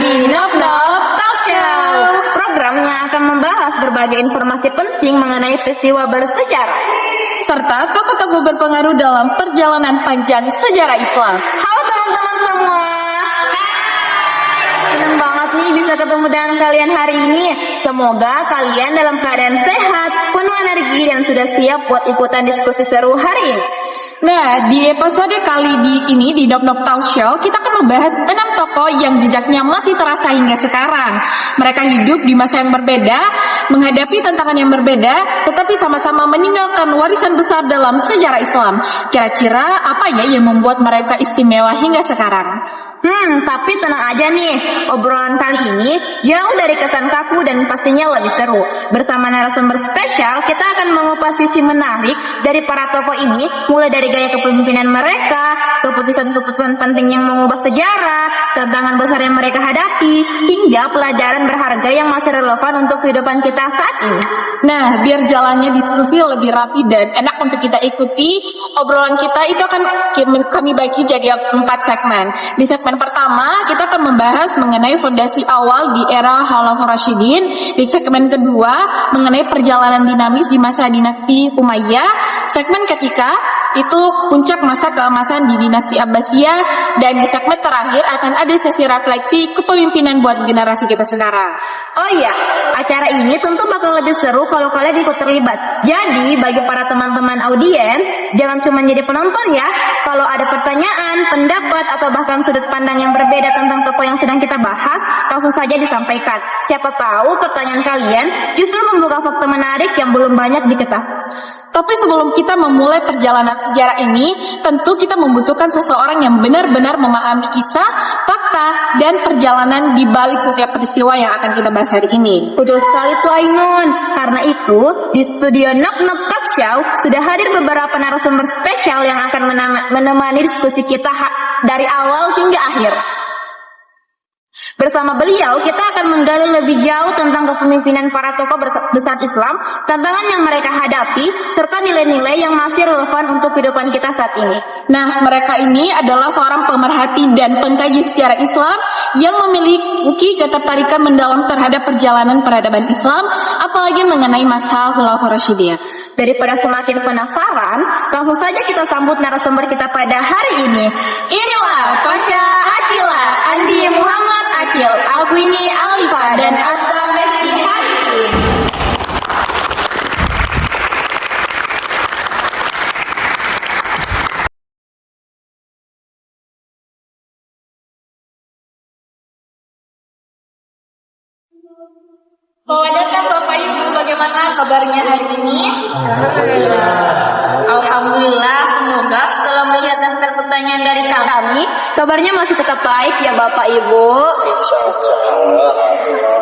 di Nop Talk Show, program yang akan membahas berbagai informasi penting mengenai peristiwa bersejarah serta tokoh-tokoh berpengaruh dalam perjalanan panjang sejarah Islam. Halo teman-teman semua. Senang banget nih bisa ketemu dengan kalian hari ini. Semoga kalian dalam keadaan sehat, penuh energi dan sudah siap buat ikutan diskusi seru hari ini. Nah, di episode kali ini di Nop Talk Show, kita akan membahas 6 tokoh yang jejaknya masih terasa hingga sekarang. Mereka hidup di masa yang berbeda, menghadapi tantangan yang berbeda, tetapi sama-sama meninggalkan warisan besar dalam sejarah Islam. Kira-kira apa ya yang membuat mereka istimewa hingga sekarang? Tapi tenang aja nih, obrolan kali ini jauh dari kesan kaku dan pastinya lebih seru. Bersama narasumber spesial, kita akan mengupas sisi menarik dari para tokoh ini, mulai dari gaya kepemimpinan mereka, keputusan-keputusan penting yang mengubah sejarah, tantangan besar yang mereka hadapi, hingga pelajaran berharga yang masih relevan untuk kehidupan kita saat ini. Nah, biar jalannya diskusi lebih rapi dan enak untuk kita ikuti, obrolan kita itu akan kami bagi jadi 4 segmen. Di segmen pertama, kita akan membahas mengenai fondasi awal di era Khalifah Rasyidin. Di segmen kedua, mengenai perjalanan dinamis di masa dinasti Umayyah. Segmen ketiga, itu puncak masa keemasan di dinasti Abbasiyah. Dan di segmen terakhir akan ada sesi refleksi kepemimpinan buat generasi kita sekarang. Oh iya, acara ini tentu bakal lebih seru kalau kalian ikut terlibat. Jadi, bagi para teman-teman audiens, jangan cuma jadi penonton ya. Kalau ada pertanyaan, pendapat, atau bahkan sudut pandang yang berbeda tentang tokoh yang sedang kita bahas, langsung saja disampaikan. Siapa tahu pertanyaan kalian justru membuka fakta menarik yang belum banyak diketahui. Tapi sebelum kita memulai perjalanan sejarah ini, tentu kita membutuhkan seseorang yang benar-benar memahami kisah, fakta, dan perjalanan di balik setiap peristiwa yang akan kita bahas hari ini. Betul sekali tuh Ainun. Karena itu, di studio Nop Talk Show sudah hadir beberapa narasumber spesial yang akan menemani diskusi kita dari awal hingga akhir. Bersama beliau, kita akan menggali lebih jauh tentang kepemimpinan para tokoh besar Islam, tantangan yang mereka hadapi, serta nilai-nilai yang masih relevan untuk kehidupan kita saat ini. Nah, mereka ini adalah seorang pemerhati dan pengkaji sejarah Islam yang memiliki ketertarikan mendalam terhadap perjalanan peradaban Islam, apalagi mengenai masa Khalifah Rasyidin. Daripada semakin penasaran, langsung saja kita sambut narasumber kita pada hari ini. Inilah Pasha Atila, Andi Muhammad Akil, Alquini Alifa, dan Atta Meski Harifin. Selamat datang Bapak Ibu, bagaimana kabarnya hari ini? Alhamdulillah, semoga setelah melihat daftar pertanyaan dari kami, kabarnya masih tetap baik ya Bapak Ibu.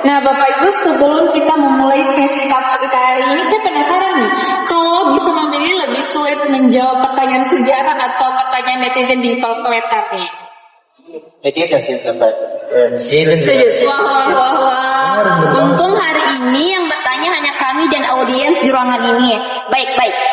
Nah Bapak Ibu, sebelum kita memulai sesi talkshow kita hari ini, saya penasaran nih, kalau bisa memilih lebih sulit menjawab pertanyaan sejarah atau pertanyaan netizen di kolom komentar nih? Netizen sih tempat. Wah. Untung hari ini yang bertanya hanya kami dan audiens di ruangan ini. Baik.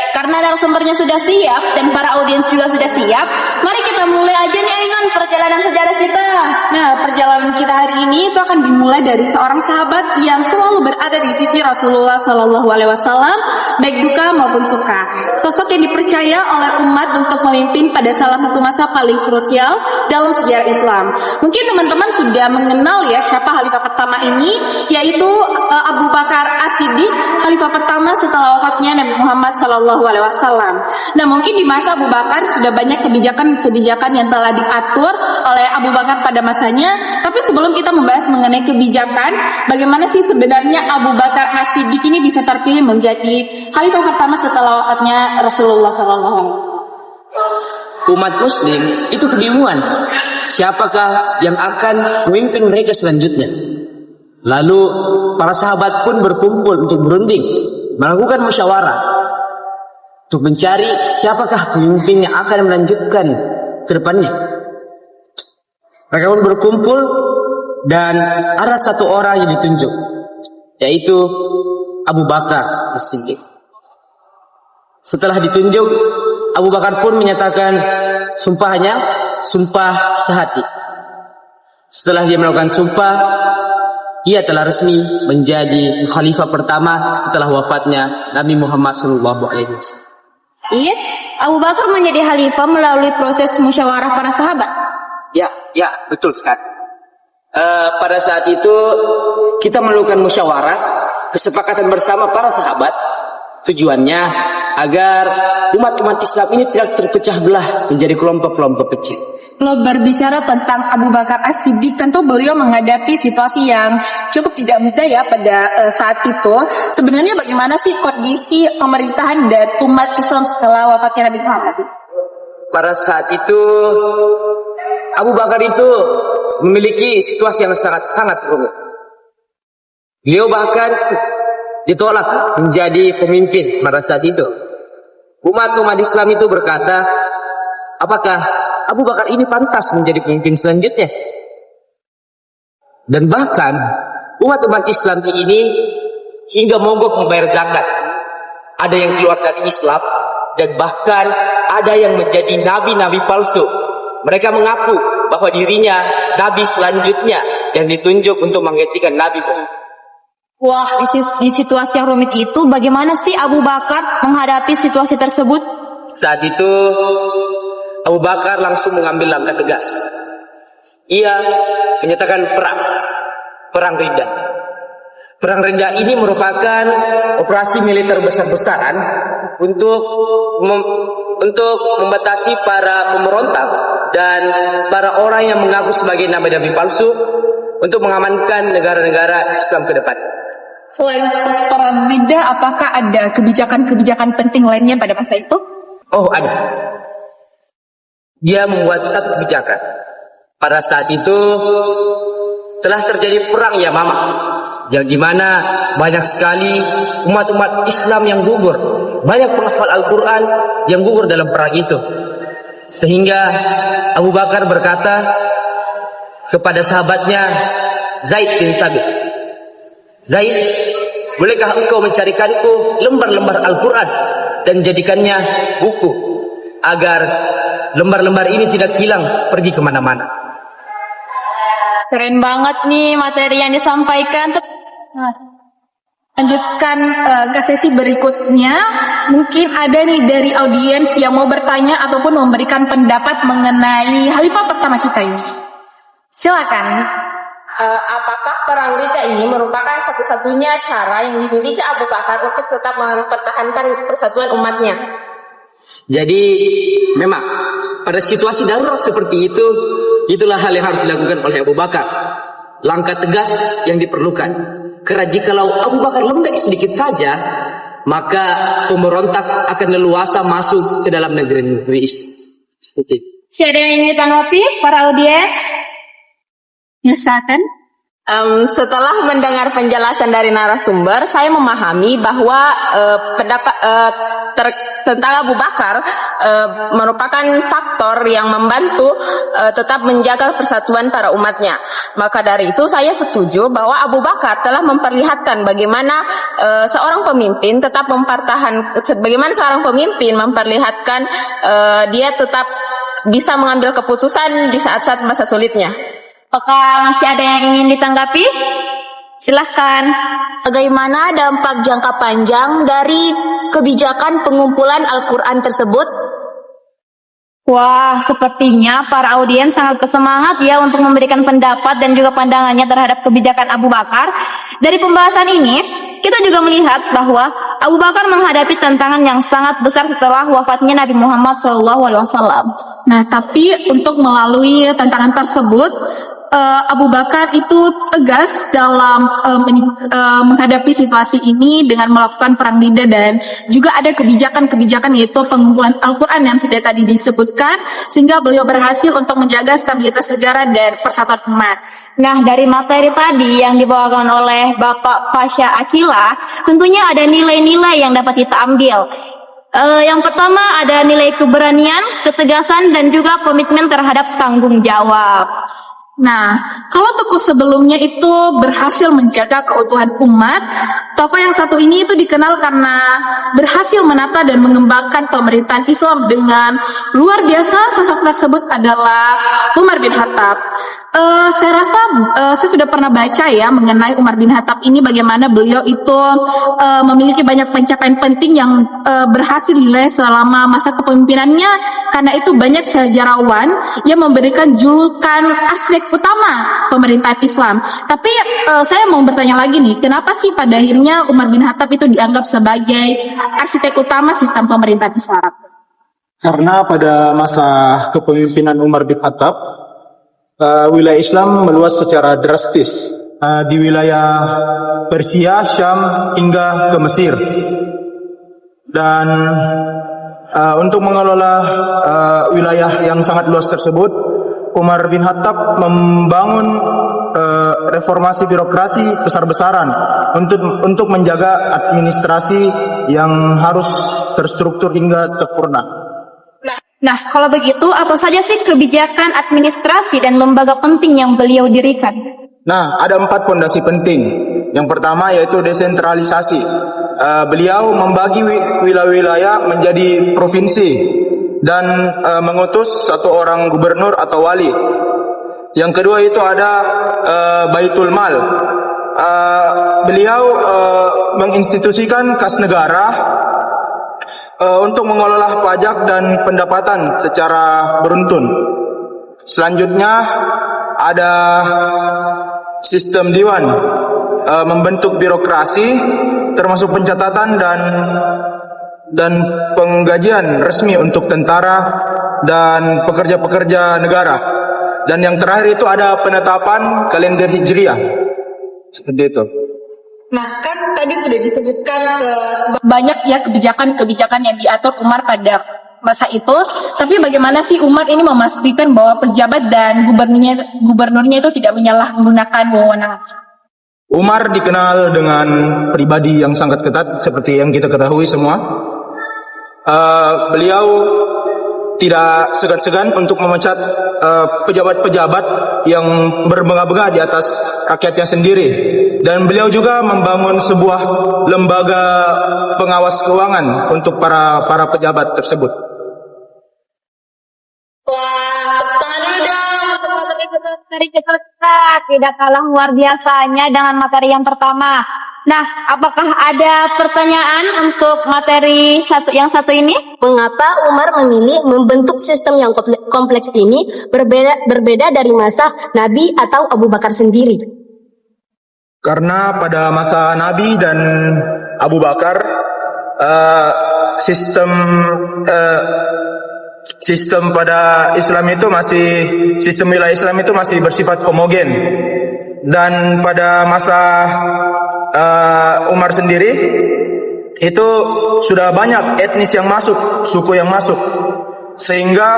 Karena narasumbernya sudah siap dan para audiens juga sudah siap, mari kita mulai aja nih Ainun perjalanan sejarah kita. Nah, perjalanan kita hari ini itu akan dimulai dari seorang sahabat yang selalu berada di sisi Rasulullah Shallallahu Alaihi Wasallam, baik duka maupun suka. Sosok yang dipercaya oleh umat untuk memimpin pada salah satu masa paling krusial dalam sejarah Islam. Mungkin teman-teman sudah mengenal ya siapa khalifah pertama ini, yaitu Abu Bakar As-Siddiq, khalifah pertama setelah wafatnya Nabi Muhammad Shallallahu Alaihi Wasallam. Nah, mungkin di masa Abu Bakar sudah banyak kebijakan-kebijakan yang telah diatur oleh Abu Bakar pada masanya. Tapi sebelum kita membahas mengenai kebijakan, bagaimana sih sebenarnya Abu Bakar As-Siddiq ini bisa terpilih menjadi khalifah pertama setelah wafatnya Rasulullah Shallallahu Alaihi Wasallam? Umat Muslim itu kebingungan, siapakah yang akan memimpin mereka selanjutnya. Lalu para sahabat pun berkumpul untuk berunding, melakukan musyawarah untuk mencari siapakah pemimpin yang akan melanjutkan ke depannya. Mereka pun berkumpul dan ada satu orang yang ditunjuk, yaitu Abu Bakar As-Siddiq. Setelah ditunjuk, Abu Bakar pun menyatakan sumpahnya, sumpah sehati. Setelah dia melakukan sumpah, ia telah resmi menjadi khalifah pertama setelah wafatnya Nabi Muhammad SAW. Iya, Abu Bakar menjadi khalifah melalui proses musyawarah para sahabat. Ya, betul sekali. Pada saat itu kita melakukan musyawarah, kesepakatan bersama para sahabat. Tujuannya agar umat-umat Islam ini tidak terpecah belah menjadi kelompok-kelompok kecil. Kalau berbicara tentang Abu Bakar As-Siddiq, tentu beliau menghadapi situasi yang cukup tidak mudah ya pada saat itu. Sebenarnya bagaimana sih kondisi pemerintahan dan umat Islam setelah wafatnya Nabi Muhammad? Pada saat itu Abu Bakar itu memiliki situasi yang sangat rumit. Beliau bahkan ditolak menjadi pemimpin pada saat itu. Umat Islam itu berkata, apakah Abu Bakar ini pantas menjadi pemimpin selanjutnya? Dan bahkan umat Islam ini hingga mogok membayar zakat. Ada yang keluar dari Islam dan bahkan ada yang menjadi nabi-nabi palsu. Mereka mengaku bahwa dirinya nabi selanjutnya yang ditunjuk untuk menggantikan Nabi Muhammad. Wah, di situasi yang rumit itu bagaimana sih Abu Bakar menghadapi situasi tersebut? Saat itu Abu Bakar langsung mengambil langkah tegas. Ia menyatakan perang Ridha. Perang Ridha ini merupakan operasi militer besar-besaran untuk membatasi para pemberontak dan para orang yang mengaku sebagai nabi-nabi palsu untuk mengamankan negara-negara Islam ke depan. Selain perang Ridha, apakah ada kebijakan-kebijakan penting lainnya pada masa itu? Oh, ada. Dia membuat satu kebijakan. Pada saat itu telah terjadi perang Yamamah, yang dimana banyak sekali umat-umat Islam yang gugur, banyak penghafal Al-Quran yang gugur dalam perang itu. Sehingga Abu Bakar berkata kepada sahabatnya Zaid bin Thabit, Zaid, bolehkah engkau mencarikanku lembar-lembar Al-Quran dan jadikannya buku agar lembar-lembar ini tidak hilang pergi kemana-mana. Keren banget nih materi yang disampaikan. Lanjutkan ke sesi berikutnya. Mungkin ada nih dari audiens yang mau bertanya ataupun memberikan pendapat mengenai khalifah pertama kita ini. Silakan. Apakah perang Ridha ini merupakan satu-satunya cara yang dimiliki Abu Bakar untuk tetap mempertahankan persatuan umatnya? Jadi memang pada situasi darurat seperti itu, itulah hal yang harus dilakukan oleh Abu Bakar. Langkah tegas yang diperlukan. Karena jikalau Abu Bakar lembek sedikit saja, maka pemberontak akan leluasa masuk ke dalam negeri Islam. Siapa yang ingin ditanggapi para audiens? Ya, silakan. Setelah mendengar penjelasan dari narasumber, saya memahami bahwa tentang Abu Bakar merupakan faktor yang membantu tetap menjaga persatuan para umatnya. Maka dari itu saya setuju bahwa Abu Bakar telah memperlihatkan bagaimana seorang pemimpin memperlihatkan dia tetap bisa mengambil keputusan di saat-saat masa sulitnya. Apakah masih ada yang ingin ditanggapi? Silahkan. Bagaimana dampak jangka panjang dari kebijakan pengumpulan Al-Quran tersebut? Wah, sepertinya para audiens sangat bersemangat ya untuk memberikan pendapat dan juga pandangannya terhadap kebijakan Abu Bakar. Dari pembahasan ini, kita juga melihat bahwa Abu Bakar menghadapi tantangan yang sangat besar setelah wafatnya Nabi Muhammad SAW. Nah, tapi untuk melalui tantangan tersebut, Abu Bakar itu tegas dalam menghadapi situasi ini dengan melakukan perang Ridha dan juga ada kebijakan-kebijakan yaitu pengumpulan Al-Quran yang sudah tadi disebutkan sehingga beliau berhasil untuk menjaga stabilitas negara dan persatuan umat. Nah, dari materi tadi yang dibawakan oleh Bapak Pasha Akila, tentunya ada nilai-nilai yang dapat kita ambil. Yang pertama ada nilai keberanian, ketegasan, dan juga komitmen terhadap tanggung jawab. Nah, kalau tokoh sebelumnya itu berhasil menjaga keutuhan umat, tokoh yang satu ini itu dikenal karena berhasil menata dan mengembangkan pemerintahan Islam dengan luar biasa. Sosok tersebut adalah Umar bin Khattab. Saya rasa saya sudah pernah baca ya mengenai Umar bin Khattab ini, bagaimana beliau itu memiliki banyak pencapaian penting yang berhasil diraih selama masa kepemimpinannya. Karena itu banyak sejarawan yang memberikan julukan arsitek utama pemerintahan Islam. Tapi saya mau bertanya lagi nih, kenapa sih pada akhirnya Umar bin Khattab itu dianggap sebagai arsitek utama sistem pemerintahan Islam? Karena pada masa kepemimpinan Umar bin Khattab, wilayah Islam meluas secara drastis di wilayah Persia, Syam hingga ke Mesir. Dan untuk mengelola wilayah yang sangat luas tersebut, Umar bin Khattab membangun reformasi birokrasi besar-besaran untuk menjaga administrasi yang harus terstruktur hingga sempurna. Nah, kalau begitu, apa saja sih kebijakan administrasi dan lembaga penting yang beliau dirikan? Nah, ada 4 fondasi penting. Yang pertama yaitu desentralisasi. Beliau membagi wilayah-wilayah menjadi provinsi dan mengutus 1 orang gubernur atau wali. Yang kedua itu ada Baitul Mal. Beliau menginstitusikan kas negara untuk mengelola pajak dan pendapatan secara beruntun. Selanjutnya ada sistem diwan, membentuk birokrasi termasuk pencatatan dan penggajian resmi untuk tentara dan pekerja-pekerja negara. Dan yang terakhir itu ada penetapan kalender Hijriah. Seperti itu. Nah, kan tadi sudah disebutkan banyak ya kebijakan-kebijakan yang diatur Umar pada masa itu. Tapi bagaimana sih Umar ini memastikan bahwa pejabat dan gubernurnya itu tidak menyalahgunakan wewenang? Umar dikenal dengan pribadi yang sangat ketat seperti yang kita ketahui semua. Beliau tidak segan-segan untuk memecat pejabat-pejabat yang berbangga-bangga di atas rakyatnya sendiri. Dan beliau juga membangun sebuah lembaga pengawas keuangan untuk para pejabat tersebut. Wah, tepuk tangan dulu dong untuk materi kita. Tidak kalah luar biasanya dengan materi yang pertama. Nah, apakah ada pertanyaan untuk materi yang satu ini? Mengapa Umar memilih membentuk sistem yang kompleks ini berbeda dari masa Nabi atau Abu Bakar sendiri? Karena pada masa Nabi dan Abu Bakar sistem pada Islam itu sistem wilayah Islam itu masih bersifat homogen. Dan pada masa Umar sendiri itu sudah banyak etnis yang masuk, suku yang masuk, sehingga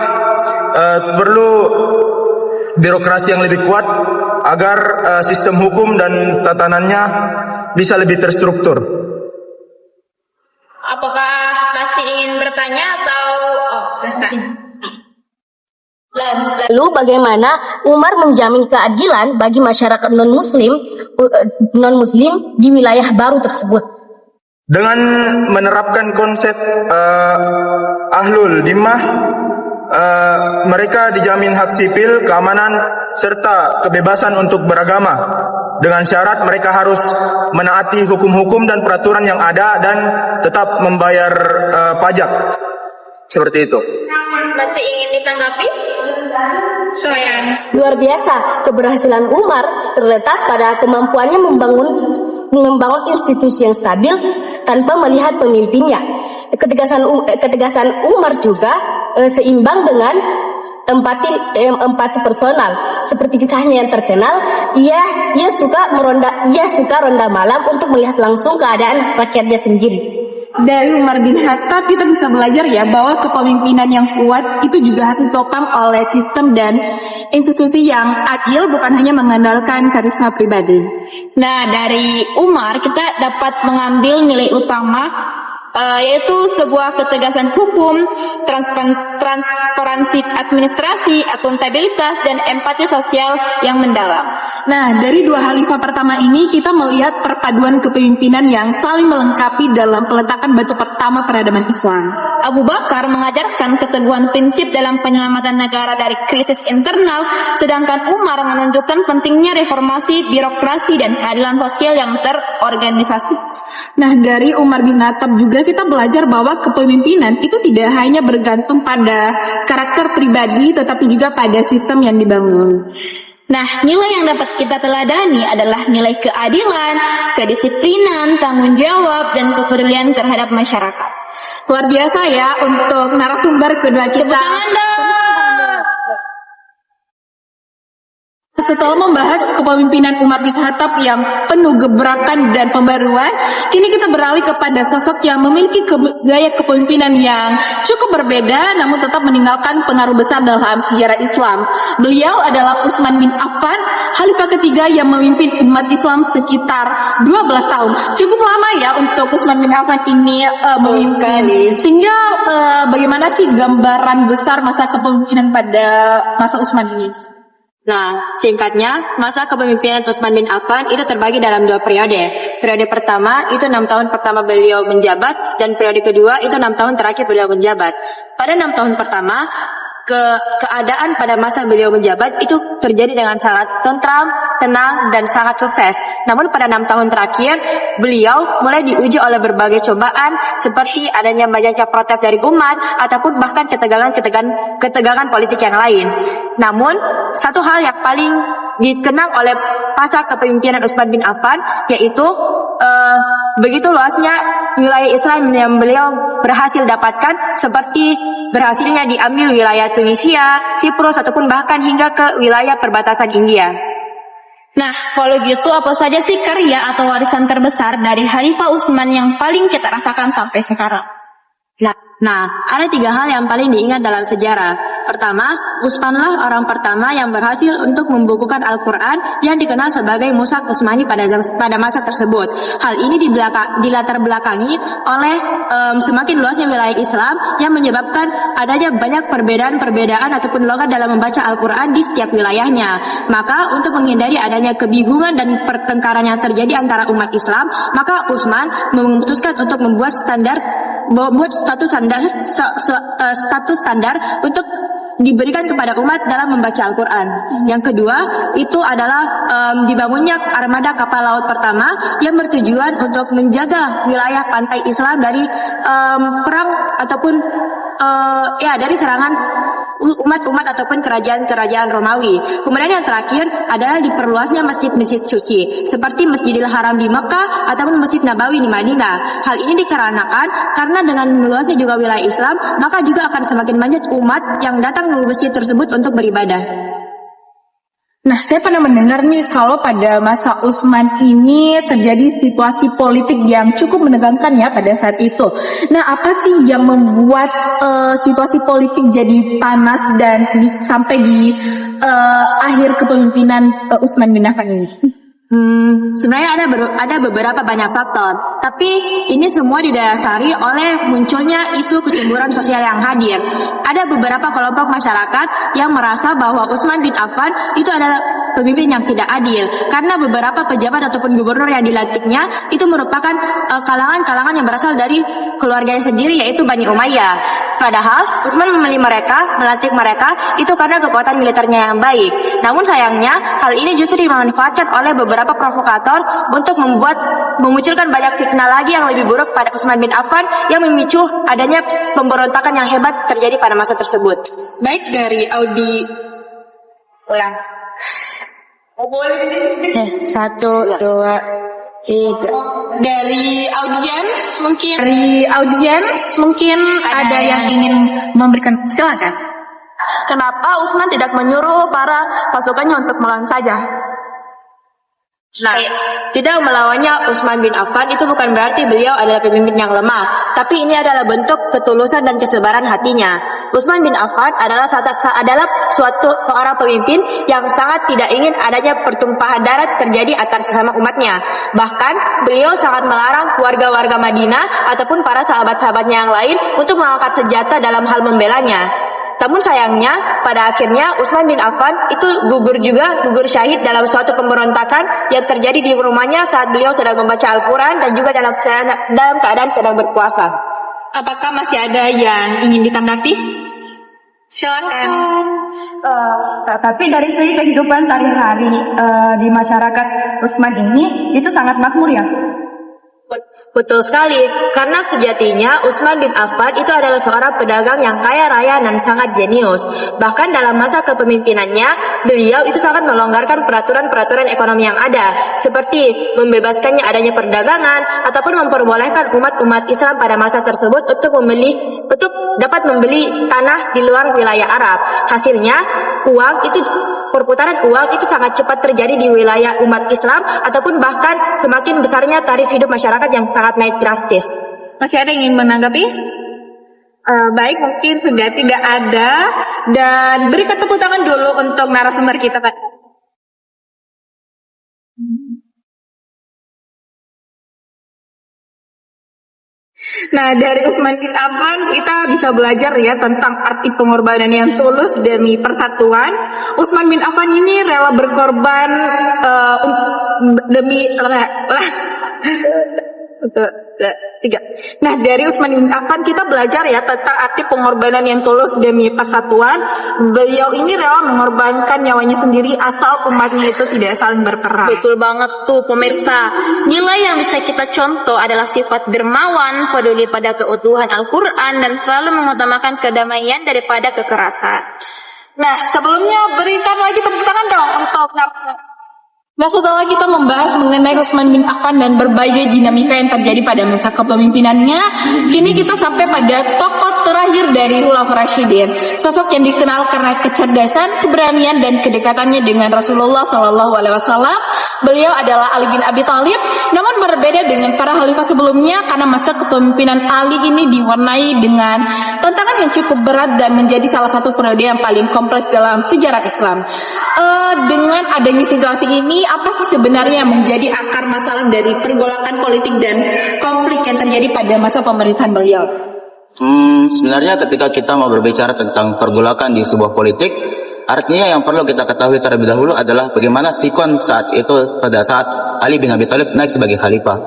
perlu birokrasi yang lebih kuat agar sistem hukum dan tatanannya bisa lebih terstruktur. Apakah masih ingin bertanya atau Lalu bagaimana Umar menjamin keadilan bagi masyarakat non-muslim di wilayah baru tersebut? Dengan menerapkan konsep ahlul dhimmah, mereka dijamin hak sipil, keamanan, serta kebebasan untuk beragama. Dengan syarat mereka harus menaati hukum-hukum dan peraturan yang ada dan tetap membayar pajak. Seperti itu. masih ingin ditanggapi? Luar biasa, keberhasilan Umar terletak pada kemampuannya membangun institusi yang stabil tanpa melihat pemimpinnya. Ketegasan Umar juga seimbang dengan empati personal. Seperti kisahnya yang terkenal, ia suka ronda malam untuk melihat langsung keadaan rakyatnya sendiri. Dari Umar bin Khattab kita bisa belajar ya bahwa kepemimpinan yang kuat itu juga harus ditopang oleh sistem dan institusi yang adil, bukan hanya mengandalkan karisma pribadi. Nah, dari Umar kita dapat mengambil nilai utama yaitu sebuah ketegasan hukum, transparansi administrasi, akuntabilitas, dan empati sosial yang mendalam. Nah, dari dua khalifah pertama ini kita melihat perpaduan kepemimpinan yang saling melengkapi dalam peletakan batu pertama peradaban Islam. Abu Bakar mengajarkan keteguhan prinsip dalam penyelamatan negara dari krisis internal, sedangkan Umar menunjukkan pentingnya reformasi birokrasi dan keadilan sosial yang terorganisasi. Nah, dari Umar bin Khattab juga kita belajar bahwa kepemimpinan itu tidak hanya bergantung pada karakter pribadi, tetapi juga pada sistem yang dibangun. Nah, nilai yang dapat kita teladani adalah nilai keadilan, kedisiplinan, tanggung jawab, dan kepedulian terhadap masyarakat. Luar biasa ya untuk narasumber kedua kita. Setelah membahas kepemimpinan Umar bin Khattab yang penuh gebrakan dan pembaruan, kini kita beralih kepada sosok yang memiliki gaya kepemimpinan yang cukup berbeda namun tetap meninggalkan pengaruh besar dalam sejarah Islam. Beliau adalah Utsman bin Affan, khalifah ketiga yang memimpin umat Islam sekitar 12 tahun. Cukup lama ya untuk Utsman bin Affan ini memimpin. Sehingga bagaimana sih gambaran besar masa kepemimpinan pada masa Utsman ini? Nah, singkatnya, masa kepemimpinan Utsman bin Affan itu terbagi dalam 2 periode. Periode pertama itu 6 tahun pertama beliau menjabat, dan periode kedua itu 6 tahun terakhir beliau menjabat. Pada 6 tahun pertama, keadaan pada masa beliau menjabat itu terjadi dengan sangat tentram, tenang, dan sangat sukses. Namun pada 6 tahun terakhir, beliau mulai diuji oleh berbagai cobaan seperti adanya banyaknya protes dari umat ataupun bahkan ketegangan politik yang lain. Namun, satu hal yang paling dikenang oleh masa kepemimpinan Utsman bin Affan yaitu begitu luasnya wilayah Islam yang beliau berhasil dapatkan, seperti berhasilnya diambil wilayah Tunisia, Siprus, ataupun bahkan hingga ke wilayah perbatasan India. Nah, kalau gitu apa saja sih karya atau warisan terbesar dari Khalifah Utsman yang paling kita rasakan sampai sekarang? Nah, ada 3 hal yang paling diingat dalam sejarah. Pertama, Utsmanlah orang pertama yang berhasil untuk membukukan Al-Quran yang dikenal sebagai Mushaf Utsmani pada masa tersebut. Hal ini dilatar belakangi oleh semakin luasnya wilayah Islam yang menyebabkan adanya banyak perbedaan ataupun logat dalam membaca Al-Quran di setiap wilayahnya. Maka untuk menghindari adanya kebingungan dan pertengkaran yang terjadi antara umat Islam, maka Utsman memutuskan untuk membuat status standar untuk diberikan kepada umat dalam membaca Al-Quran. Yang kedua, itu adalah dibangunnya armada kapal laut pertama yang bertujuan untuk menjaga wilayah pantai Islam dari perang ataupun dari serangan umat-umat ataupun kerajaan-kerajaan Romawi. Kemudian yang terakhir adalah diperluasnya masjid-masjid suci seperti Masjidil Haram di Mekah ataupun Masjid Nabawi di Madinah. Hal ini dikarenakan karena dengan meluasnya juga wilayah Islam, maka juga akan semakin banyak umat yang datang ke masjid tersebut untuk beribadah. Nah, saya pernah mendengar nih kalau pada masa Utsman ini terjadi situasi politik yang cukup menegangkan ya pada saat itu. Nah, apa sih yang membuat situasi politik jadi panas dan sampai di akhir kepemimpinan Utsman bin Affan ini? Sebenarnya ada beberapa banyak faktor, tapi ini semua didasari oleh munculnya isu kecemburuan sosial yang hadir. Ada beberapa kelompok masyarakat yang merasa bahwa Utsman bin Affan itu adalah pemimpin yang tidak adil, karena beberapa pejabat ataupun gubernur yang dilantiknya itu merupakan kalangan-kalangan yang berasal dari keluarganya sendiri, yaitu Bani Umayyah. Padahal Utsman melantik mereka itu karena kekuatan militernya yang baik. Namun sayangnya hal ini justru dimanfaatkan oleh beberapa provokator untuk memunculkan banyak fitnah lagi yang lebih buruk pada Utsman bin Affan yang memicu adanya pemberontakan yang hebat terjadi pada masa tersebut. Baik, dari Audi ulang. 1, 2, 3. Dari audiens mungkin ada yang ingin memberikan, silakan. Kenapa Utsman tidak menyuruh para pasukannya untuk melawan saja? Nah, tidak melawannya Utsman bin Affan itu bukan berarti beliau adalah pemimpin yang lemah, tapi ini adalah bentuk ketulusan dan kesabaran hatinya. Utsman bin Affan adalah seorang pemimpin yang sangat tidak ingin adanya pertumpahan darah terjadi antar sesama umatnya. Bahkan beliau sangat melarang warga-warga Madinah ataupun para sahabat-sahabatnya yang lain untuk mengangkat senjata dalam hal membelanya. Namun sayangnya, pada akhirnya Utsman bin Affan itu gugur syahid dalam suatu pemberontakan yang terjadi di rumahnya saat beliau sedang membaca Al-Quran dan juga dalam keadaan sedang berpuasa. Apakah masih ada yang ingin ditanggapi? Silakan. Tapi dari segi kehidupan sehari-hari di masyarakat Utsman ini itu sangat makmur ya. Betul sekali, karena sejatinya Utsman bin Affan itu adalah seorang pedagang yang kaya raya dan sangat jenius. Bahkan dalam masa kepemimpinannya, beliau itu sangat melonggarkan peraturan-peraturan ekonomi yang ada, seperti membebaskannya adanya perdagangan ataupun memperbolehkan umat-umat Islam pada masa tersebut untuk dapat membeli tanah di luar wilayah Arab. Hasilnya, perputaran uang itu sangat cepat terjadi di wilayah umat Islam ataupun bahkan semakin besarnya tarif hidup masyarakat yang sangat naik drastis. Masih ada yang ingin menanggapi? Baik, mungkin sudah tidak ada. Dan berikan tepuk tangan dulu untuk narasumber kita, Pak. Nah, dari Utsman bin Affan kita bisa belajar ya tentang arti pengorbanan yang tulus demi persatuan. Utsman bin Affan ini rela berkorban Nah, dari Utsman bin Affan kita belajar ya tentang arti pengorbanan yang tulus demi persatuan. Beliau ini rela mengorbankan nyawanya sendiri asal umatnya itu tidak saling berperang. Betul banget tuh pemirsa. Nilai yang bisa kita contoh adalah sifat dermawan, peduli pada keutuhan Al-Quran, dan selalu mengutamakan kedamaian daripada kekerasan. Nah, sebelumnya berikan lagi tepuk tangan dong untuk Nah, setelah kita membahas mengenai Utsman bin Affan dan berbagai dinamika yang terjadi pada masa kepemimpinannya, kini kita sampai pada tokoh terakhir dari Khulafaur Rasyidin, sosok yang dikenal karena kecerdasan, keberanian, dan kedekatannya dengan Rasulullah SAW. Beliau adalah Ali bin Abi Thalib, namun berbeda dengan para khalifah sebelumnya karena masa kepemimpinan Ali ini diwarnai dengan tantangan yang cukup berat dan menjadi salah satu periode yang paling kompleks dalam sejarah Islam. Dengan adanya situasi ini, apa sih sebenarnya yang menjadi akar masalah dari pergolakan politik dan konflik yang terjadi pada masa pemerintahan beliau? Sebenarnya ketika kita mau berbicara tentang pergolakan di sebuah politik, artinya yang perlu kita ketahui terlebih dahulu adalah bagaimana sikon saat itu pada saat Ali bin Abi Thalib naik sebagai khalifah.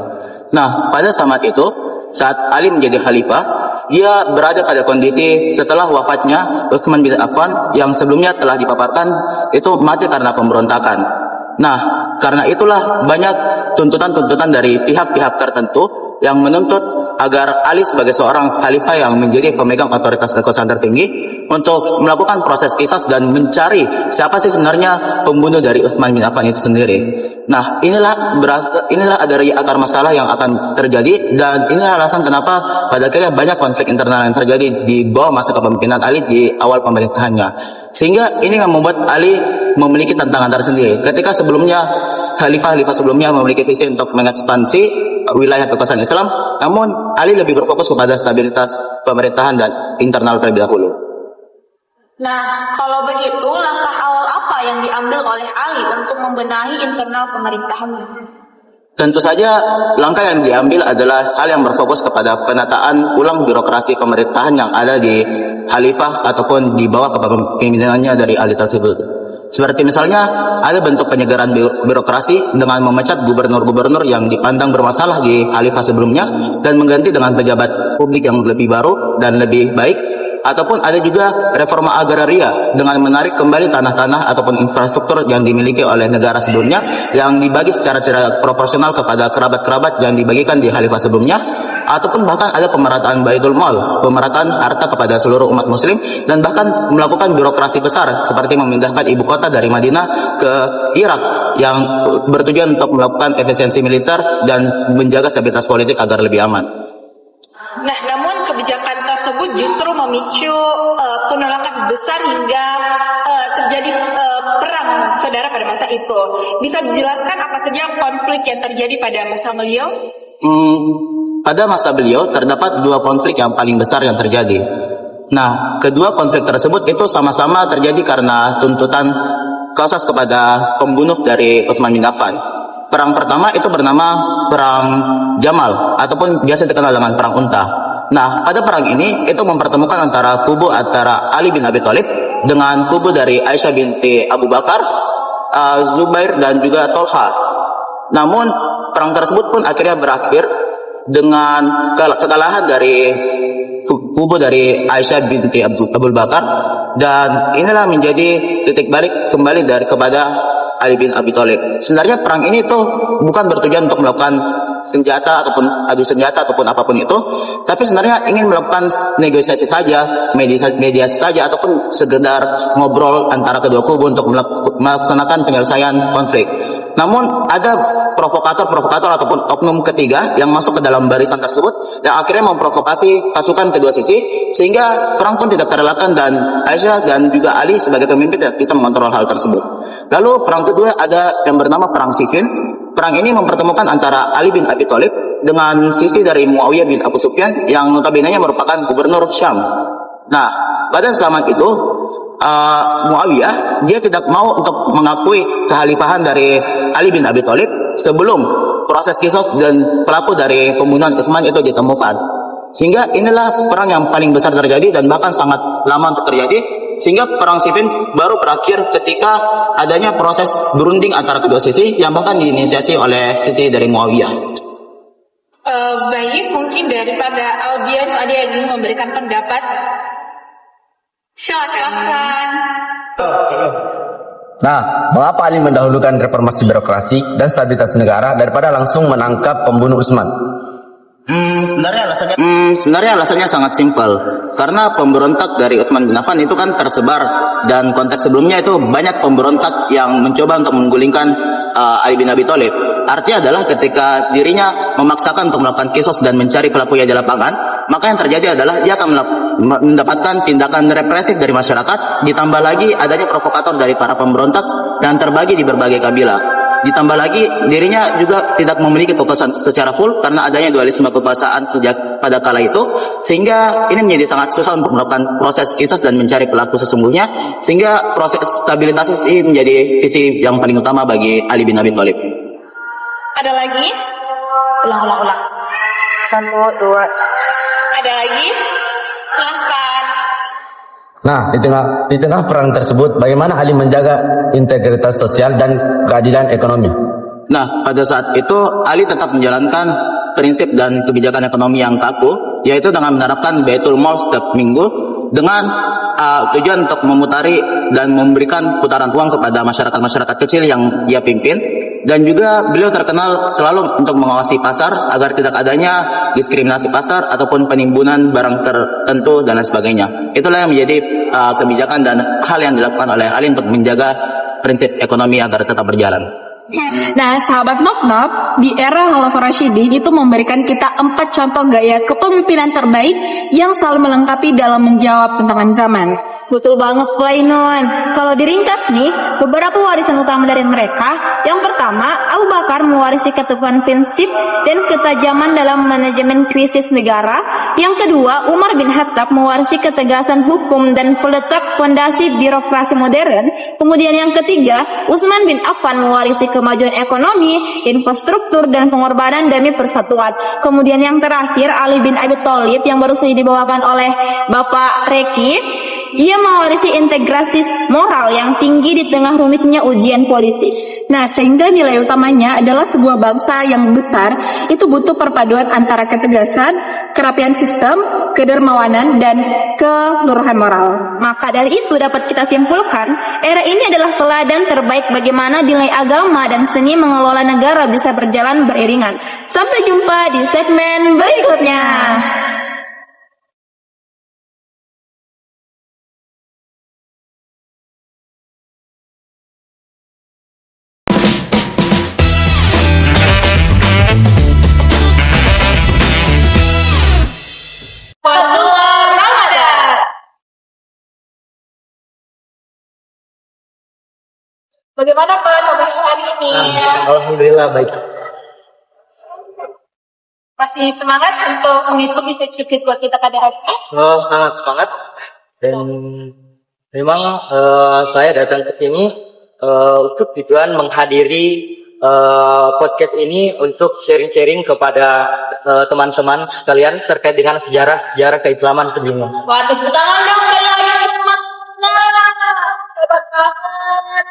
Nah, pada saat itu, saat Ali menjadi khalifah, dia berada pada kondisi setelah wafatnya Utsman bin Affan yang sebelumnya telah dipaparkan itu mati karena pemberontakan. Nah, karena itulah banyak tuntutan-tuntutan dari pihak-pihak tertentu yang menuntut agar Ali sebagai seorang khalifah yang menjadi pemegang otoritas kekuasaan tertinggi untuk melakukan proses qisas dan mencari siapa sih sebenarnya pembunuh dari Utsman bin Affan itu sendiri. Nah, inilah dari akar masalah yang akan terjadi, dan inilah alasan kenapa pada akhirnya banyak konflik internal yang terjadi di bawah masa kepemimpinan Ali di awal pemerintahannya. Sehingga ini yang membuat Ali memiliki tantangan tersendiri. Ketika sebelumnya khalifah-khalifah sebelumnya memiliki visi untuk mengekspansi wilayah kekuasaan Islam, namun Ali lebih berfokus kepada stabilitas pemerintahan dan internal terlebih dahulu. Nah, kalau begitu langkah awal apa yang diambil oleh Ali untuk membenahi internal pemerintahannya? Tentu saja langkah yang diambil adalah hal yang berfokus kepada penataan ulang birokrasi pemerintahan yang ada di khalifah ataupun di bawah kepemimpinannya dari Ali tersebut. Seperti misalnya ada bentuk penyegaran birokrasi dengan memecat gubernur-gubernur yang dipandang bermasalah di khalifah sebelumnya dan mengganti dengan pejabat publik yang lebih baru dan lebih baik. Ataupun ada juga reforma agraria dengan menarik kembali tanah-tanah ataupun infrastruktur yang dimiliki oleh negara sebelumnya yang dibagi secara tidak proporsional kepada kerabat-kerabat yang dibagikan di khalifah sebelumnya. Ataupun bahkan ada pemerataan Baitul Mal, pemerataan harta kepada seluruh umat muslim, dan bahkan melakukan birokrasi besar seperti memindahkan ibu kota dari Madinah ke Irak yang bertujuan untuk melakukan efisiensi militer dan menjaga stabilitas politik agar lebih aman. Nah, namun kebijakan tersebut justru memicu penolakan besar hingga terjadi perang saudara pada masa itu. Bisa dijelaskan apa saja konflik yang terjadi pada masa beliau? Pada masa beliau terdapat dua konflik yang paling besar yang terjadi. Nah, kedua konflik tersebut itu sama-sama terjadi karena tuntutan kasus kepada pembunuh dari Utsman bin Affan. Perang pertama itu bernama Perang Jamal ataupun biasa dikenal dengan Perang Unta. Nah, pada perang ini itu mempertemukan antara Ali bin Abi Thalib dengan kubu dari Aisyah binti Abu Bakar, Zubair dan juga Tolha. Namun perang tersebut pun akhirnya berakhir dengan kekalahan dari kubu dari Aisyah binti Abu Bakar, dan inilah menjadi titik balik kembali kepada Ali bin Abi Thalib. Sebenarnya perang ini tuh bukan bertujuan untuk melakukan senjata ataupun adu senjata ataupun apapun itu, tapi sebenarnya ingin melakukan negosiasi saja, mediasi saja, ataupun sekedar ngobrol antara kedua kubu untuk melaksanakan penyelesaian konflik. Namun ada provokator ataupun oknum ketiga yang masuk ke dalam barisan tersebut yang akhirnya memprovokasi pasukan kedua sisi, sehingga perang pun tidak terelakkan dan Aisyah dan juga Ali sebagai pemimpin tidak bisa mengontrol hal tersebut. Lalu perang kedua ada yang bernama Perang Siffin. Perang ini mempertemukan antara Ali bin Abi Thalib dengan sisi dari Muawiyah bin Abu Sufyan yang notabene-nya merupakan gubernur Syam. Nah, pada zaman itu Muawiyah dia tidak mau untuk mengakui kehalifahan dari Ali bin Abi Thalib sebelum proses kisos dan pelaku dari pembunuhan Utsman itu ditemukan. Sehingga inilah perang yang paling besar terjadi dan bahkan sangat lama untuk terjadi, sehingga perang Siffin baru berakhir ketika adanya proses berunding antara kedua sisi yang bahkan diinisiasi oleh sisi dari Muawiyah. Baik, mungkin daripada audiens ada yang ingin memberikan pendapat. Silakan. Nah, mengapa Ali mendahulukan reformasi birokrasi dan stabilitas negara daripada langsung menangkap pembunuh Utsman? Sebenarnya alasannya sangat simpel. Karena pemberontak dari Utsman bin Affan itu kan tersebar, dan konteks sebelumnya itu banyak pemberontak yang mencoba untuk menggulingkan Ali bin Abi Thalib. Artinya adalah ketika dirinya memaksakan untuk melakukan kisos dan mencari pelakunya di lapangan, maka yang terjadi adalah dia akan mendapatkan tindakan represif dari masyarakat, ditambah lagi adanya provokator dari para pemberontak dan terbagi di berbagai kabilah. Ditambah lagi dirinya juga tidak memiliki kekuasaan secara full karena adanya dualisme kekuasaan sejak pada kala itu, sehingga ini menjadi sangat susah untuk melakukan proses kisos dan mencari pelaku sesungguhnya, sehingga proses stabilitas ini menjadi visi yang paling utama bagi Ali bin Abi Thalib. Ada lagi? Ulang. 1, 2. Ada lagi? Silahkan. Nah, di tengah perang tersebut, bagaimana Ali menjaga integritas sosial dan keadilan ekonomi? Nah, pada saat itu Ali tetap menjalankan prinsip dan kebijakan ekonomi yang kaku, yaitu dengan menerapkan Baitul Mal setiap minggu dengan tujuan untuk memutari dan memberikan putaran uang kepada masyarakat kecil yang dia pimpin. Dan juga beliau terkenal selalu untuk mengawasi pasar agar tidak adanya diskriminasi pasar ataupun penimbunan barang tertentu dan lain sebagainya. Itulah yang menjadi kebijakan dan hal yang dilakukan oleh Ali untuk menjaga prinsip ekonomi agar tetap berjalan. Nah, sahabat Nop, di era Khulafaur Rasyidin itu memberikan kita 4 contoh gaya kepemimpinan terbaik yang selalu melengkapi dalam menjawab tantangan zaman. Betul banget, Ainun. Kalau diringkas nih, beberapa warisan utama dari mereka. Yang pertama, Abu Bakar mewarisi keteguhan prinsip dan ketajaman dalam manajemen krisis negara. Yang kedua, Umar bin Khattab mewarisi ketegasan hukum dan peletak fondasi birokrasi modern. Kemudian yang ketiga, Utsman bin Affan mewarisi kemajuan ekonomi, infrastruktur, dan pengorbanan demi persatuan. Kemudian yang terakhir, Ali bin Abi Thalib yang baru saja dibawakan oleh Bapak Reki. Ia mewarisi integrasi moral yang tinggi di tengah rumitnya ujian politik. Nah, sehingga nilai utamanya adalah sebuah bangsa yang besar itu butuh perpaduan antara ketegasan, kerapian sistem, kedermawanan, dan keluruhan moral. Maka dari itu dapat kita simpulkan, era ini adalah teladan terbaik bagaimana nilai agama dan seni mengelola negara bisa berjalan beriringan. Sampai jumpa di segmen berikutnya. Bagaimana Pak kabar hari ini? Alhamdulillah baik. Masih semangat untuk mengikuti sesi kedua kita pada hari ini? Oh, sangat semangat. Dan memang saya datang ke sini untuk tujuan menghadiri podcast ini untuk sharing-sharing kepada teman-teman sekalian terkait dengan sejarah keislaman sebelumnya. Wah, tepuk tangan dong kalian. Hebat banget.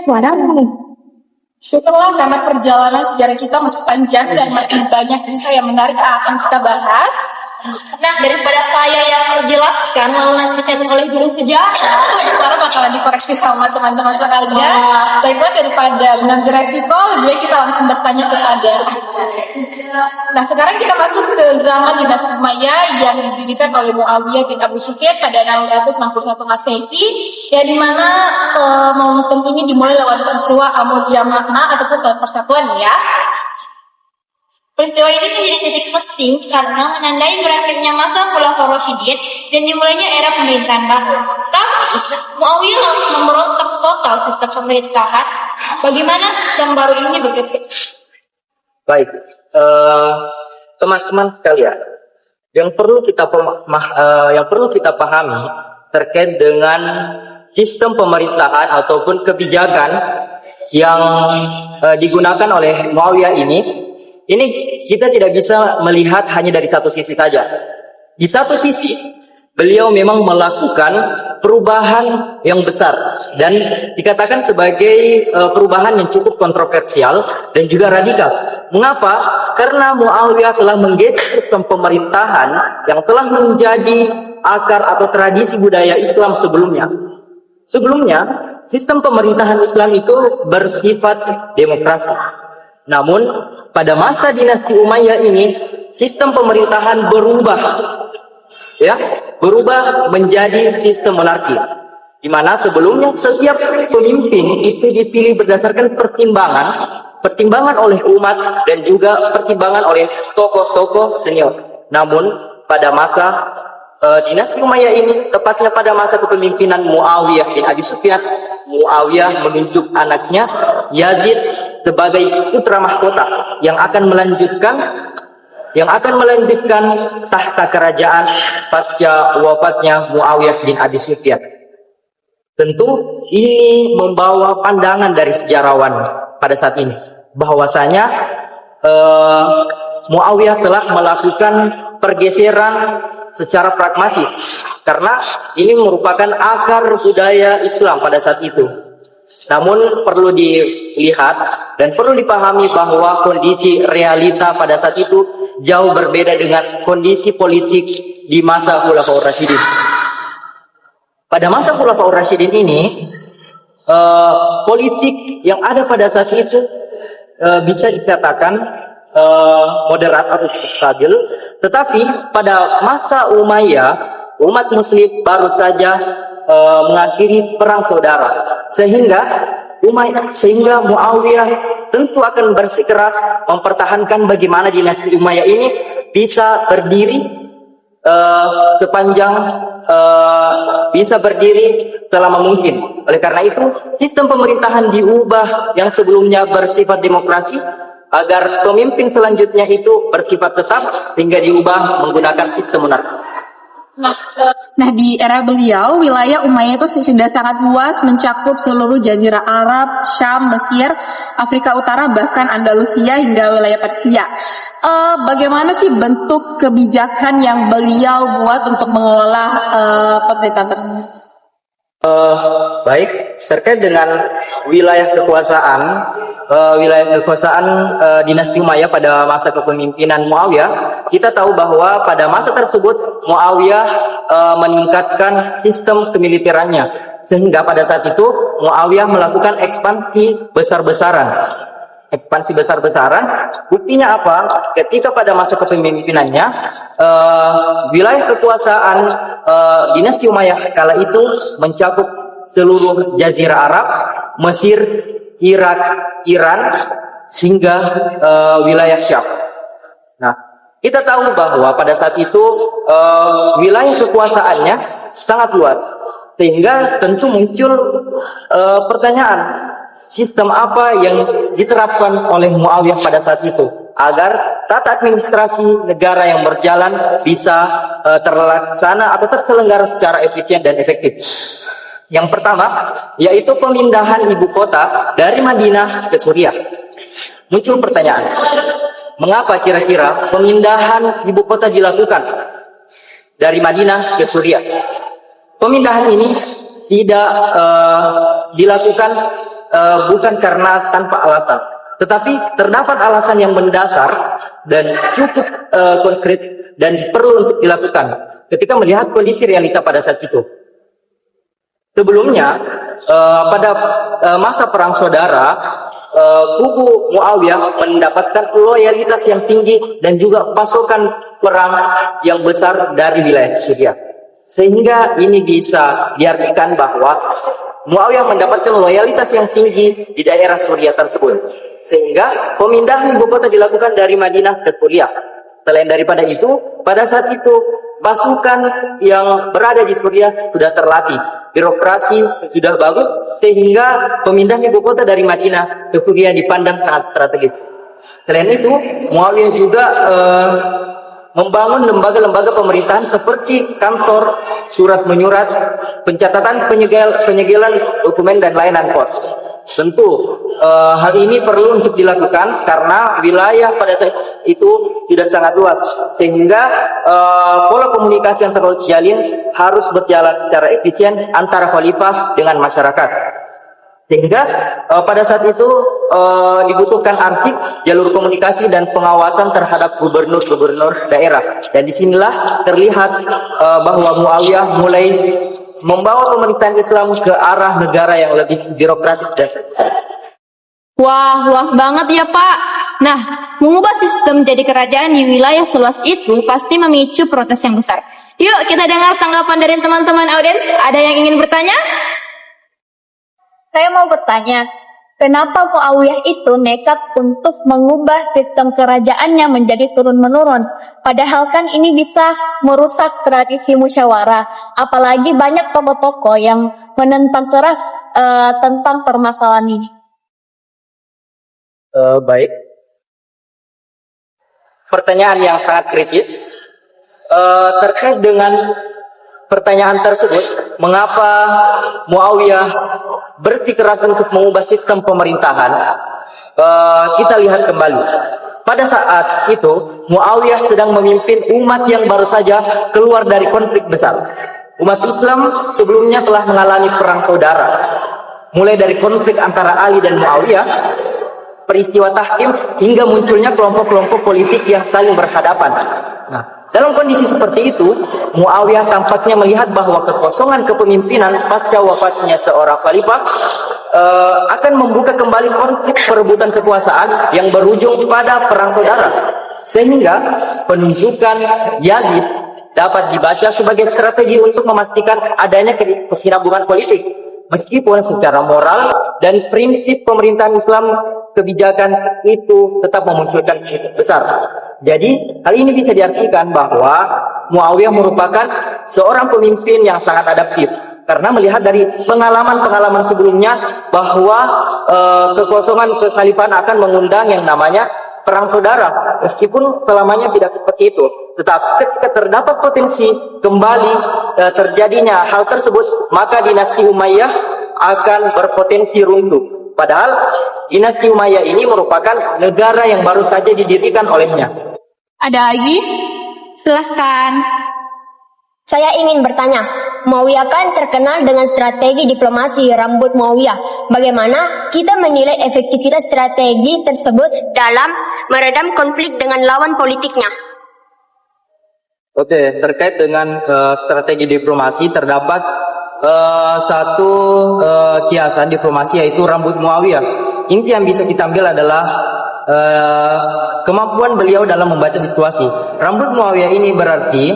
Suaramu. Syukurlah karena perjalanan sejarah kita masih panjang dan masih banyak kisah yang menarik yang akan kita bahas. Nah, daripada saya yang menjelaskan lalu nanti oleh guru sejarah, Sekarang bakalan dikoreksi sama teman-teman sekalian. Baiklah, daripada mengambil resiko, lebih baik kita langsung bertanya kepada. Nah, sekarang kita masuk ke zaman dinasti Umayyah yang didirikan oleh Muawiyah bin Abu Sufyan pada 661 Masehi, yang dimana momentum ini dimulai lewat peristiwa Amul Jama'ah ataupun tahun persatuan ya. peristiwa ini menjadi titik penting karena menandai berakhirnya masa Khulafaur Rasyidin dan dimulainya era pemerintahan baru. Tapi Muawiyah langsung memberontak total sistem pemerintahan. Bagaimana sistem baru ini begitu? Baik, teman-teman sekalian, yang perlu kita pahami terkait dengan sistem pemerintahan ataupun kebijakan yang digunakan oleh Muawiyah ini kita tidak bisa melihat hanya dari satu sisi saja. Di satu sisi, beliau memang melakukan perubahan yang besar dan dikatakan sebagai perubahan yang cukup kontroversial dan juga radikal. Mengapa? Karena Muawiyah telah menggeser sistem pemerintahan yang telah menjadi akar atau tradisi budaya Islam sebelumnya. Sebelumnya, sistem pemerintahan Islam itu bersifat demokrasi. Namun, pada masa dinasti Umayyah ini, sistem pemerintahan berubah menjadi sistem monarki, di mana sebelumnya setiap pemimpin itu dipilih berdasarkan pertimbangan oleh umat dan juga pertimbangan oleh tokoh-tokoh senior. Namun pada masa dinasti Umayyah ini, tepatnya pada masa kepemimpinan Muawiyah bin Abi Sufyan, Muawiyah menunjuk anaknya Yazid sebagai putra mahkota yang akan melanjutkan tahta kerajaan pasca wafatnya Muawiyah bin Abi Sufyan. Tentu ini membawa pandangan dari sejarawan pada saat ini bahwasanya Muawiyah telah melakukan pergeseran secara pragmatis karena ini merupakan akar budaya Islam pada saat itu. Namun perlu dilihat dan perlu dipahami bahwa kondisi realita pada saat itu jauh berbeda dengan kondisi politik di masa Khulafaur Rasyidin. Pada masa Khulafaur Rasyidin ini, politik yang ada pada saat itu bisa dikatakan moderat atau stabil. Tetapi pada masa Umayyah, umat Muslim baru saja mengakhiri perang saudara, sehingga Muawiyah tentu akan bersikeras mempertahankan bagaimana dinasti Umayyah ini bisa berdiri selama mungkin. Oleh karena itu, sistem pemerintahan diubah yang sebelumnya bersifat demokrasi agar pemimpin selanjutnya itu bersifat tetap hingga diubah menggunakan sistem monarki. Nah, di era beliau, wilayah Umayyah itu sudah sangat luas, mencakup seluruh Jazirah Arab, Syam, Mesir, Afrika Utara, bahkan Andalusia hingga wilayah Persia. Bagaimana sih bentuk kebijakan yang beliau buat untuk mengelola pemerintahan tersebut? Baik, terkait dengan wilayah kekuasaan dinasti Umayyah pada masa kepemimpinan Muawiyah, kita tahu bahwa pada masa tersebut Muawiyah meningkatkan sistem kemiliterannya, sehingga pada saat itu Muawiyah melakukan ekspansi besar-besaran. Buktinya apa? Ketika pada masa kepemimpinannya, wilayah kekuasaan dinasti Umayyah kala itu mencakup seluruh Jazirah Arab, Mesir, Irak, Iran, hingga wilayah Syam. Nah, kita tahu bahwa pada saat itu wilayah kekuasaannya sangat luas, sehingga tentu muncul pertanyaan, sistem apa yang diterapkan oleh Muawiyah pada saat itu agar tata administrasi negara yang berjalan bisa terlaksana atau terselenggara secara efisien dan efektif. Yang pertama, yaitu pemindahan ibu kota dari Madinah ke Suriah. Muncul pertanyaan, mengapa kira-kira pemindahan ibu kota dilakukan dari Madinah ke Suriah? Pemindahan ini tidak dilakukan bukan karena tanpa alasan, tetapi terdapat alasan yang mendasar dan cukup konkret dan perlu untuk dilakukan ketika melihat kondisi realita pada saat itu. Sebelumnya, pada masa perang saudara, kubu Muawiyah mendapatkan loyalitas yang tinggi dan juga pasukan perang yang besar dari wilayah Syria. Sehingga ini bisa diartikan bahwa Muawiyah mendapatkan loyalitas yang tinggi di daerah Suriah tersebut. Sehingga pemindahan ibu kota dilakukan dari Madinah ke Suriah. Selain daripada itu, pada saat itu pasukan yang berada di Suriah sudah terlatih, birokrasi sudah bagus, sehingga pemindahan ibu kota dari Madinah ke Suriah dipandang sangat strategis. Selain itu, Muawiyah juga membangun lembaga-lembaga pemerintahan seperti kantor, surat menyurat, pencatatan penyegelan dokumen dan layanan pos. Tentu hal ini perlu untuk dilakukan karena wilayah pada saat itu tidak sangat luas, sehingga pola komunikasi yang terlalu jalin harus berjalan secara efisien antara khalifah dengan masyarakat. Sehingga pada saat itu dibutuhkan arsip, jalur komunikasi dan pengawasan terhadap gubernur-gubernur daerah. Dan disinilah terlihat bahwa Muawiyah mulai membawa pemerintahan Islam ke arah negara yang lebih birokratis dan Wah, luas banget ya Pak. Nah, mengubah sistem jadi kerajaan di wilayah seluas itu pasti memicu protes yang besar. Yuk kita dengar tanggapan dari teman-teman audiens. Ada yang ingin bertanya? Saya mau bertanya, kenapa Muawiyah itu nekat untuk mengubah sistem kerajaannya menjadi turun-menurun? Padahal kan ini bisa merusak tradisi musyawarah. Apalagi banyak tokoh-tokoh yang menentang keras tentang permasalahan ini. Baik. Pertanyaan yang sangat kritis. Terkait dengan pertanyaan tersebut, mengapa Muawiyah bersikeras untuk mengubah sistem pemerintahan? Kita lihat kembali. Pada saat itu, Muawiyah sedang memimpin umat yang baru saja keluar dari konflik besar. Umat Islam sebelumnya telah mengalami perang saudara. Mulai dari konflik antara Ali dan Muawiyah, peristiwa tahkim, hingga munculnya kelompok-kelompok politik yang saling berhadapan. Nah, dalam kondisi seperti itu, Muawiyah tampaknya melihat bahwa kekosongan kepemimpinan pasca wafatnya seorang khalifah akan membuka kembali konflik perebutan kekuasaan yang berujung pada perang saudara. Sehingga penunjukan Yazid dapat dibaca sebagai strategi untuk memastikan adanya kesinambungan politik. Meskipun secara moral dan prinsip pemerintahan Islam, kebijakan itu tetap memunculkan kritik besar. Jadi, hal ini bisa diartikan bahwa Muawiyah merupakan seorang pemimpin yang sangat adaptif. Karena melihat dari pengalaman-pengalaman sebelumnya bahwa kekosongan kekhalifahan akan mengundang yang namanya perang saudara. Meskipun selamanya tidak seperti itu. Tetapi ketika terdapat potensi kembali terjadinya hal tersebut, maka dinasti Umayyah akan berpotensi runtuh. Padahal dinasti Umayyah ini merupakan negara yang baru saja didirikan olehnya. Ada lagi? Silahkan. Saya ingin bertanya, Muawiyah kan terkenal dengan strategi diplomasi rambut Muawiyah. Bagaimana kita menilai efektivitas strategi tersebut dalam meredam konflik dengan lawan politiknya? Oke, terkait dengan strategi diplomasi terdapat satu kiasan diplomasi yaitu rambut Muawiyah. Inti yang bisa kita ambil adalah kemampuan beliau dalam membaca situasi. Rambut Muawiyah ini berarti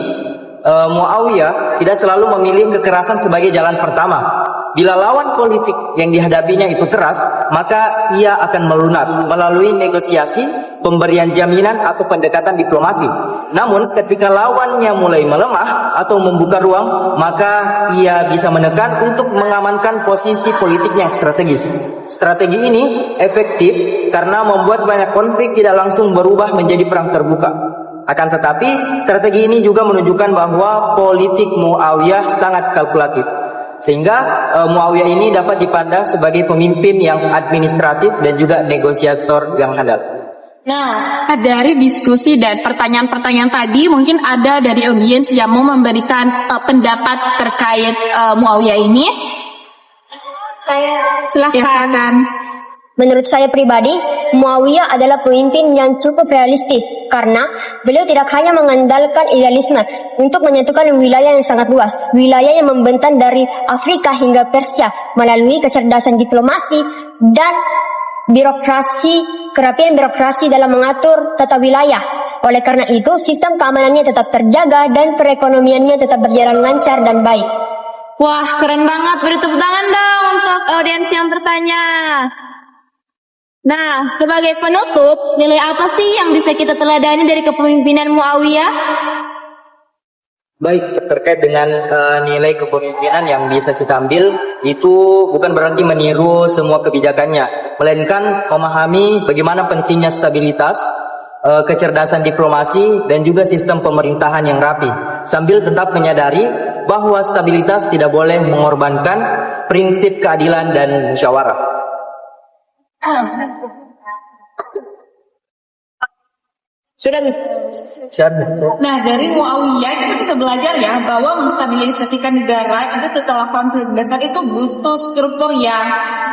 Muawiyah tidak selalu memilih kekerasan sebagai jalan pertama. bila lawan politik yang dihadapinya itu keras, maka ia akan melunak melalui negosiasi, pemberian jaminan atau pendekatan diplomasi. Namun ketika lawannya mulai melemah atau membuka ruang, maka ia bisa menekan untuk mengamankan posisi politiknya yang strategis. Strategi ini efektif karena membuat banyak konflik tidak langsung berubah menjadi perang terbuka. Akan tetapi, strategi ini juga menunjukkan bahwa politik Muawiyah sangat kalkulatif. Sehingga Muawiyah ini dapat dipandang sebagai pemimpin yang administratif dan juga negosiator yang handal. Nah, dari diskusi dan pertanyaan-pertanyaan tadi, mungkin ada dari audiens yang mau memberikan pendapat terkait Muawiyah ini. Silakan. Menurut saya pribadi, Muawiyah adalah pemimpin yang cukup realistis karena beliau tidak hanya mengandalkan idealisme untuk menyatukan wilayah yang sangat luas, wilayah yang membentang dari Afrika hingga Persia melalui kecerdasan diplomasi dan kerapian birokrasi dalam mengatur tata wilayah. Oleh karena itu, sistem keamanannya tetap terjaga dan perekonomiannya tetap berjalan lancar dan baik. Wah, keren banget. Beri tepuk tangan dong untuk audiens yang bertanya. Nah, sebagai penutup, nilai apa sih yang bisa kita teladani dari kepemimpinan Muawiyah? Baik, terkait dengan nilai kepemimpinan yang bisa kita ambil, itu bukan berarti meniru semua kebijakannya, melainkan memahami bagaimana pentingnya stabilitas, kecerdasan diplomasi, dan juga sistem pemerintahan yang rapi, sambil tetap menyadari bahwa stabilitas tidak boleh mengorbankan prinsip keadilan dan musyawarah. Sudah. Nah, dari Muawiyah kita bisa belajar ya bahwa menstabilisasikan negara itu setelah konflik besar itu butuh struktur yang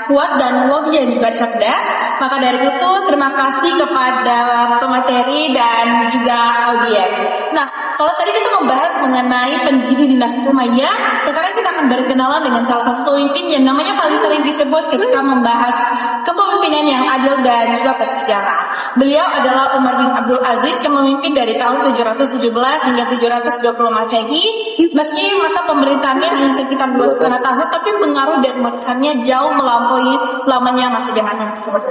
kuat dan logis dan juga cerdas. Maka dari itu terima kasih kepada pemateri dan juga audiens. Nah, kalau tadi kita membahas mengenai pendiri dinasti Umayyah, sekarang kita akan berkenalan dengan salah satu pemimpin yang namanya paling sering disebut ketika membahas kepemimpinan yang adil dan juga bersejarah. Beliau adalah Umar bin Abdul Aziz yang memimpin dari tahun 717 hingga 720 Masehi. Meski masa pemerintahannya hanya sekitar 2,5 tahun, tapi pengaruh dan kesannya jauh melampaui lamanya masa jabatan tersebut.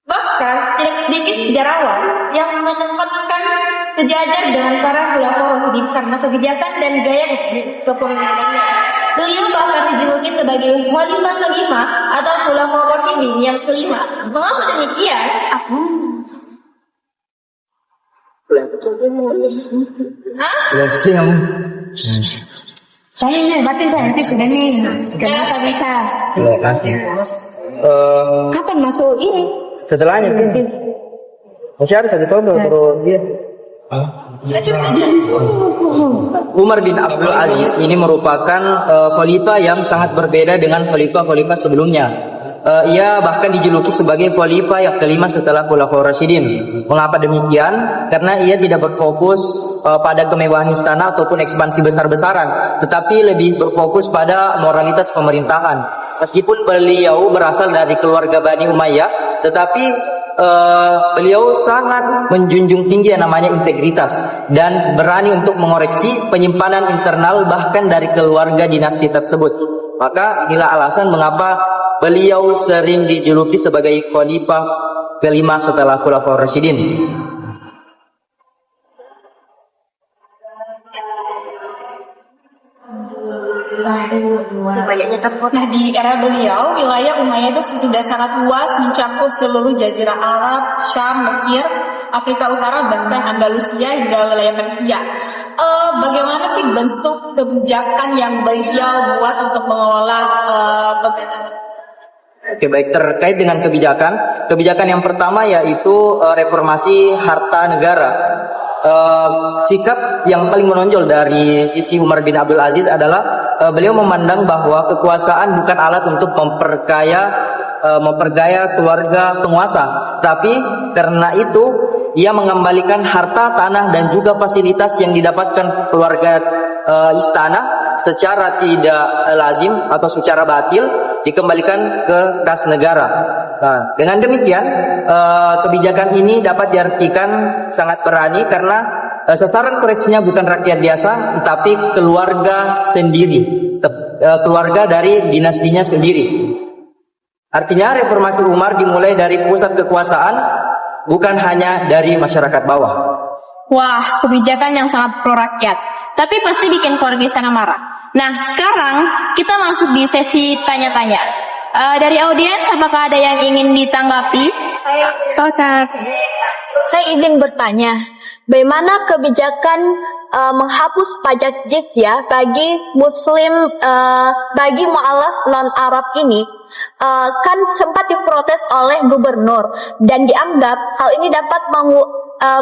Bahkan tidak sedikit sejarawan yang menempatkan sejajar dengan para khulafaur Rasyidin karena kebijakan dan gaya kepemimpinannya. Beliau bahkan dijuluki sebagai khalifah kelima atau khulafaur Rasyidin yang kelima. Mengapa demikian? Saya ini batin saya nanti sudah nih. Kenapa bisa? Terima kasih. Kapan masuk ini? Setelahnya pimpin. Masih ada satu tahun baru dia. Umar bin Abdul Aziz ini merupakan khalifah yang sangat berbeda dengan khalifah-khalifah sebelumnya. Ia bahkan dijuluki sebagai khalifah yang kelima setelah Khulafaur Rasyidin. Mengapa demikian? Karena ia tidak berfokus pada kemewahan istana ataupun ekspansi besar-besaran, tetapi lebih berfokus pada moralitas pemerintahan. Meskipun beliau berasal dari keluarga Bani Umayyah, tetapi beliau sangat menjunjung tinggi yang namanya integritas dan berani untuk mengoreksi penyimpanan internal bahkan dari keluarga dinasti tersebut. Maka inilah alasan mengapa beliau sering dijuluki sebagai khalifah kelima setelah Khulafaur Rasyidin. Nah, di era beliau, wilayah Umayyah itu sudah sangat luas, mencakup seluruh Jazirah Arab, Syam, Mesir, Afrika Utara, bahkan Andalusia hingga wilayah Persia. Bagaimana sih bentuk kebijakan yang beliau buat untuk mengelola pemerintahan? Oke, baik, terkait dengan kebijakan yang pertama yaitu reformasi harta negara. Sikap yang paling menonjol dari sisi Umar bin Abdul Aziz adalah beliau memandang bahwa kekuasaan bukan alat untuk memperkaya keluarga penguasa, tapi karena itu ia mengembalikan harta, tanah, dan juga fasilitas yang didapatkan keluarga istana secara tidak lazim atau secara batil dikembalikan ke kas negara. Nah, dengan demikian kebijakan ini dapat diartikan sangat berani karena sasaran koreksinya bukan rakyat biasa, tetapi keluarga sendiri. keluarga dari dinastinya sendiri. Artinya reformasi Umar dimulai dari pusat kekuasaan, bukan hanya dari masyarakat bawah. Wah, kebijakan yang sangat pro rakyat. Tapi pasti bikin keluarga istana marah. Nah, sekarang kita masuk di sesi tanya-tanya. Dari audiens, apakah ada yang ingin ditanggapi? Saya ingin bertanya, bagaimana kebijakan menghapus pajak jizya bagi Muslim, bagi mualaf non Arab ini? Kan sempat diprotes oleh gubernur dan dianggap hal ini dapat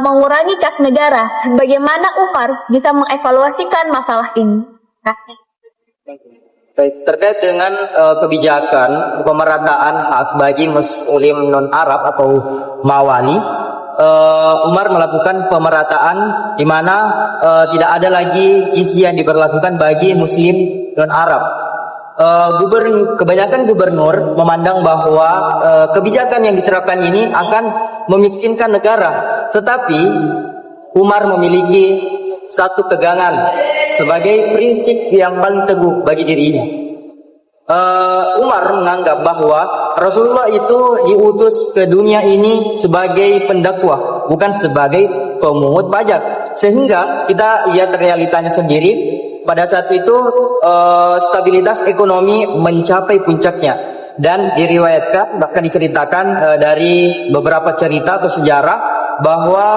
mengurangi kas negara. Bagaimana Umar bisa mengevaluasikan masalah ini? Baik, terkait dengan kebijakan pemerataan hak bagi Muslim non Arab atau mawali, Umar melakukan pemerataan di mana tidak ada lagi jizyah yang diberlakukan bagi Muslim non Arab. Kebanyakan gubernur memandang bahwa kebijakan yang diterapkan ini akan memiskinkan negara, tetapi Umar memiliki satu pegangan sebagai prinsip yang paling teguh bagi dirinya. Umar menganggap bahwa Rasulullah itu diutus ke dunia ini sebagai pendakwah, bukan sebagai pemungut pajak. Sehingga kita lihat realitanya sendiri. Pada saat itu stabilitas ekonomi mencapai puncaknya, dan diriwayatkan, bahkan diceritakan dari beberapa cerita atau sejarah bahwa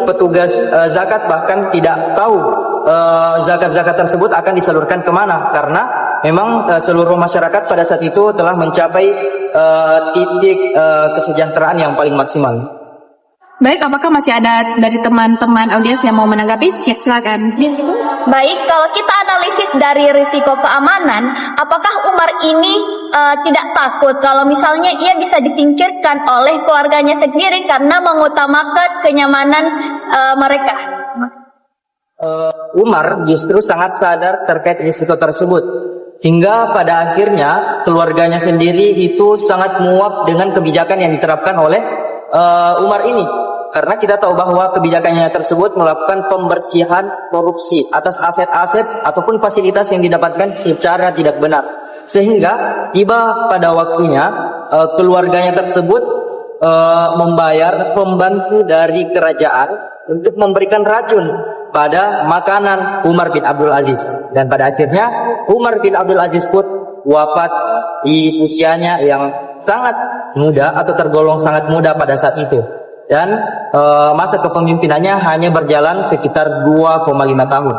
petugas zakat bahkan tidak tahu zakat-zakat tersebut akan disalurkan kemana, karena memang seluruh masyarakat pada saat itu telah mencapai titik kesejahteraan yang paling maksimal. Baik, apakah masih ada dari teman-teman audiens yang mau menanggapi? Ya, silakan. Baik, kalau kita analisis dari risiko keamanan, apakah Umar ini tidak takut kalau misalnya ia bisa disingkirkan oleh keluarganya sendiri karena mengutamakan kenyamanan mereka? Umar justru sangat sadar terkait risiko tersebut. Hingga pada akhirnya keluarganya sendiri itu sangat muak dengan kebijakan yang diterapkan oleh Umar ini. Karena kita tahu bahwa kebijakannya tersebut melakukan pembersihan korupsi atas aset-aset ataupun fasilitas yang didapatkan secara tidak benar. Sehingga tiba pada waktunya keluarganya tersebut membayar pembantu dari kerajaan untuk memberikan racun pada makanan Umar bin Abdul Aziz. Dan pada akhirnya Umar bin Abdul Aziz pun wafat di usianya yang sangat muda atau tergolong sangat muda pada saat itu. Dan masa kepemimpinannya hanya berjalan sekitar 2,5 tahun.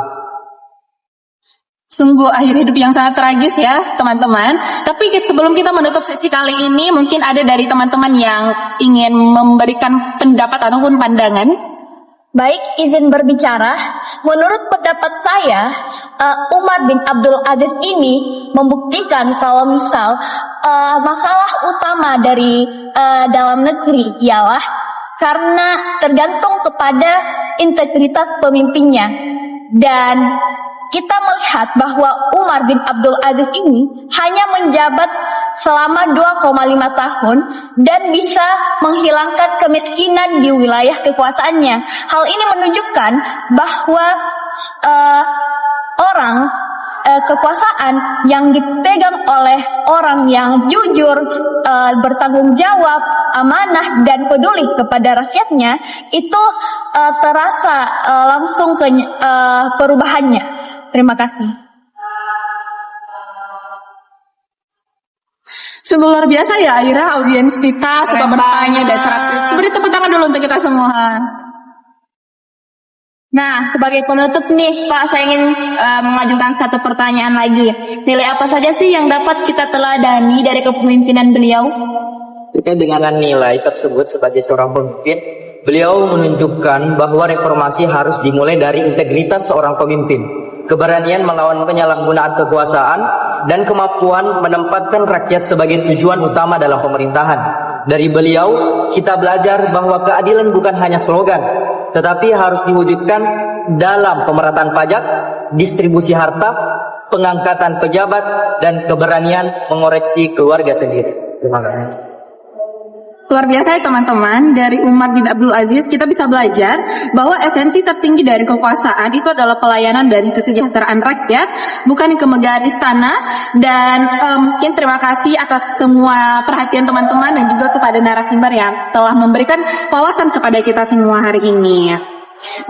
Sungguh akhir hidup yang sangat tragis ya teman-teman. Tapi sebelum kita menutup sesi kali ini, mungkin ada dari teman-teman yang ingin memberikan pendapat ataupun pandangan. Baik, izin berbicara. Menurut pendapat saya, Umar bin Abdul Aziz ini membuktikan kalau misal masalah utama dari dalam negeri ialah karena tergantung kepada integritas pemimpinnya. Dan kita melihat bahwa Umar bin Abdul Aziz ini hanya menjabat selama 2,5 tahun dan bisa menghilangkan kemiskinan di wilayah kekuasaannya. Hal ini menunjukkan bahwa kekuasaan yang dipegang oleh orang yang jujur, bertanggung jawab, amanah, dan peduli kepada rakyatnya itu terasa langsung perubahannya. Terima kasih. Sungguh luar biasa ya Aira, audiens kita suka bertanya dan sangat kritis. Beri tepuk tangan dulu untuk kita semua. Nah, sebagai penutup nih, Pak, saya ingin mengajukan satu pertanyaan lagi. Nilai apa saja sih yang dapat kita teladani dari kepemimpinan beliau? Terkait dengan nilai tersebut sebagai seorang pemimpin, beliau menunjukkan bahwa reformasi harus dimulai dari integritas seorang pemimpin, keberanian melawan penyalahgunaan kekuasaan, dan kemampuan menempatkan rakyat sebagai tujuan utama dalam pemerintahan. Dari beliau, kita belajar bahwa keadilan bukan hanya slogan, tetapi harus diwujudkan dalam pemerataan pajak, distribusi harta, pengangkatan pejabat, dan keberanian mengoreksi keluarga sendiri. Terima kasih. Luar biasa ya teman-teman, dari Umar bin Abdul Aziz kita bisa belajar bahwa esensi tertinggi dari kekuasaan itu adalah pelayanan dan kesejahteraan rakyat, bukan kemegahan istana. Dan mungkin terima kasih atas semua perhatian teman-teman dan juga kepada narasumber yang telah memberikan wawasan kepada kita semua hari ini.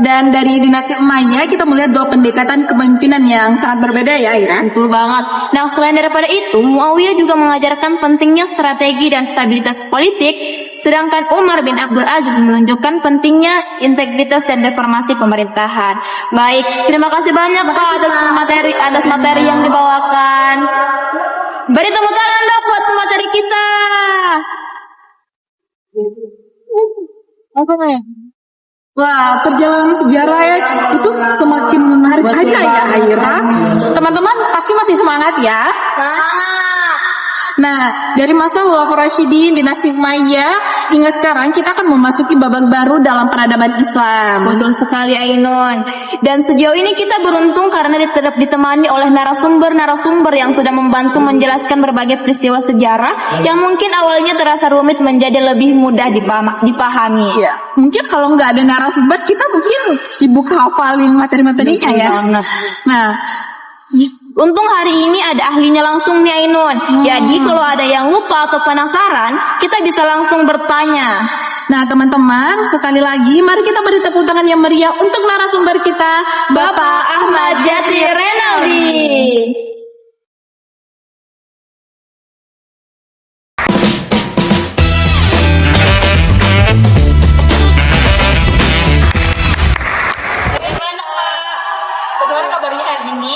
Dan dari dinasti Umayyah kita melihat dua pendekatan kepemimpinan yang sangat berbeda ya Ira. Betul banget. Nah, selain daripada itu, Muawiyah juga mengajarkan pentingnya strategi dan stabilitas politik, sedangkan Umar bin Abdul Aziz menunjukkan pentingnya integritas dan reformasi pemerintahan. Baik, terima kasih banyak Pak atas materi yang dibawakan. Beri tepuk tangan dong buat materi kita. Apa ya? Wah, perjalanan sejarah ya itu semakin menarik aja ya Aira. Teman-teman pasti masih semangat ya? Nah, dari masa Khulafaur Rasyidin, dinasti Umayyah hingga sekarang kita akan memasuki babak baru dalam peradaban Islam. Betul sekali Ainun. Dan sejauh ini kita beruntung karena ditemani oleh narasumber yang sudah membantu menjelaskan berbagai peristiwa sejarah yang mungkin awalnya terasa rumit menjadi lebih mudah dipahami. Ya, mungkin kalau nggak ada narasumber kita mungkin sibuk hafalin materi-materinya ya. Nah, untung hari ini ada ahlinya langsung nih Ainun. Jadi kalau ada yang lupa atau penasaran, kita bisa langsung bertanya. Nah teman-teman, sekali lagi mari kita beri tepuk tangan yang meriah untuk narasumber kita, Bapak Ahmad Jati Renaldi. Bagaimana kabarnya hari ini?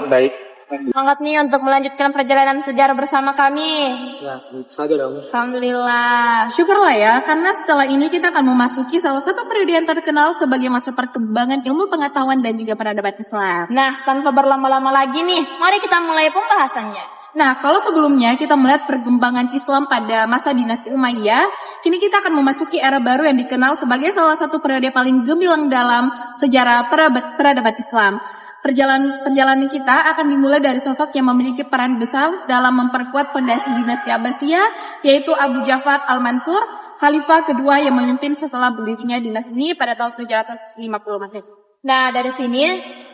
Baik. Semangat nih untuk melanjutkan perjalanan sejarah bersama kami. Ya, sebut saja dong. Alhamdulillah. Syukurlah ya, karena setelah ini kita akan memasuki salah satu periode yang terkenal sebagai masa perkembangan ilmu pengetahuan dan juga peradaban Islam. Nah, tanpa berlama-lama lagi nih, mari kita mulai pembahasannya. Nah, kalau sebelumnya kita melihat perkembangan Islam pada masa dinasti Umayyah, kini kita akan memasuki era baru yang dikenal sebagai salah satu periode paling gemilang dalam sejarah peradaban Islam. Perjalanan kita akan dimulai dari sosok yang memiliki peran besar dalam memperkuat fondasi dinasti Abbasiyah, yaitu Abu Ja'far al-Mansur, khalifah kedua yang memimpin setelah berdirinya dinasti ini pada tahun 750 Masehi. Nah, dari sini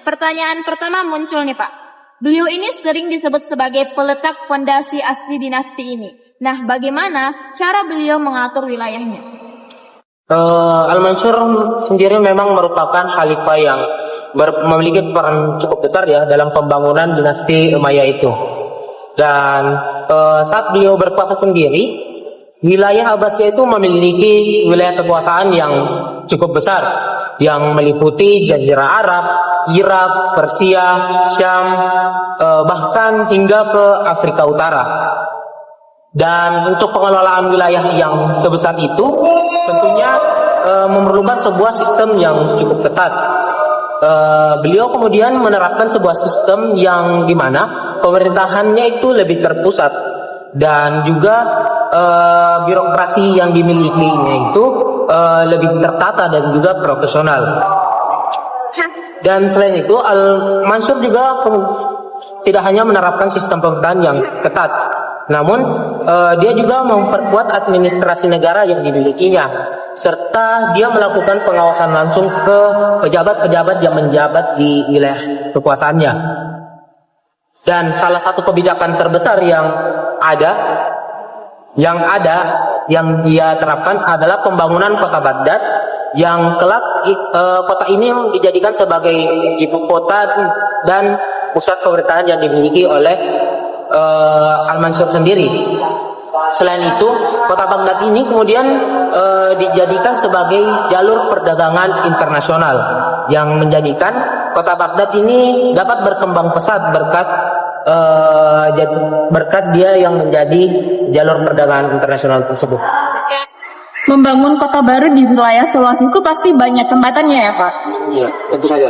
pertanyaan pertama muncul nih Pak. Beliau ini sering disebut sebagai peletak fondasi asli dinasti ini. Nah, bagaimana cara beliau mengatur wilayahnya? Al-Mansur sendiri memang merupakan khalifah yang memiliki peran cukup besar ya dalam pembangunan dinasti Umayyah itu. Dan saat beliau berkuasa sendiri, wilayah Abbasiyah itu memiliki wilayah kekuasaan yang cukup besar, yang meliputi Jazirah Arab, Irak, Persia, Syam, bahkan hingga ke Afrika Utara. Dan untuk pengelolaan wilayah yang sebesar itu tentunya memerlukan sebuah sistem yang cukup ketat. Beliau kemudian menerapkan sebuah sistem yang dimana pemerintahannya itu lebih terpusat dan juga birokrasi yang dimilikinya itu lebih tertata dan juga profesional. Dan selain itu, Al-Mansur juga tidak hanya menerapkan sistem pemerintahan yang ketat, namun dia juga memperkuat administrasi negara yang dimilikinya, serta dia melakukan pengawasan langsung ke pejabat-pejabat yang menjabat di wilayah kekuasaannya. Dan salah satu kebijakan terbesar yang yang dia terapkan adalah pembangunan kota Baghdad, yang kelak kota ini dijadikan sebagai ibu kota dan pusat pemerintahan yang dimiliki oleh Al-Mansur sendiri. Selain itu, kota Baghdad ini kemudian dijadikan sebagai jalur perdagangan internasional yang menjadikan kota Baghdad ini dapat berkembang pesat berkat dia yang menjadi jalur perdagangan internasional tersebut. Membangun kota baru di wilayah seluas itu pasti banyak hambatannya ya Pak? Iya, tentu saja.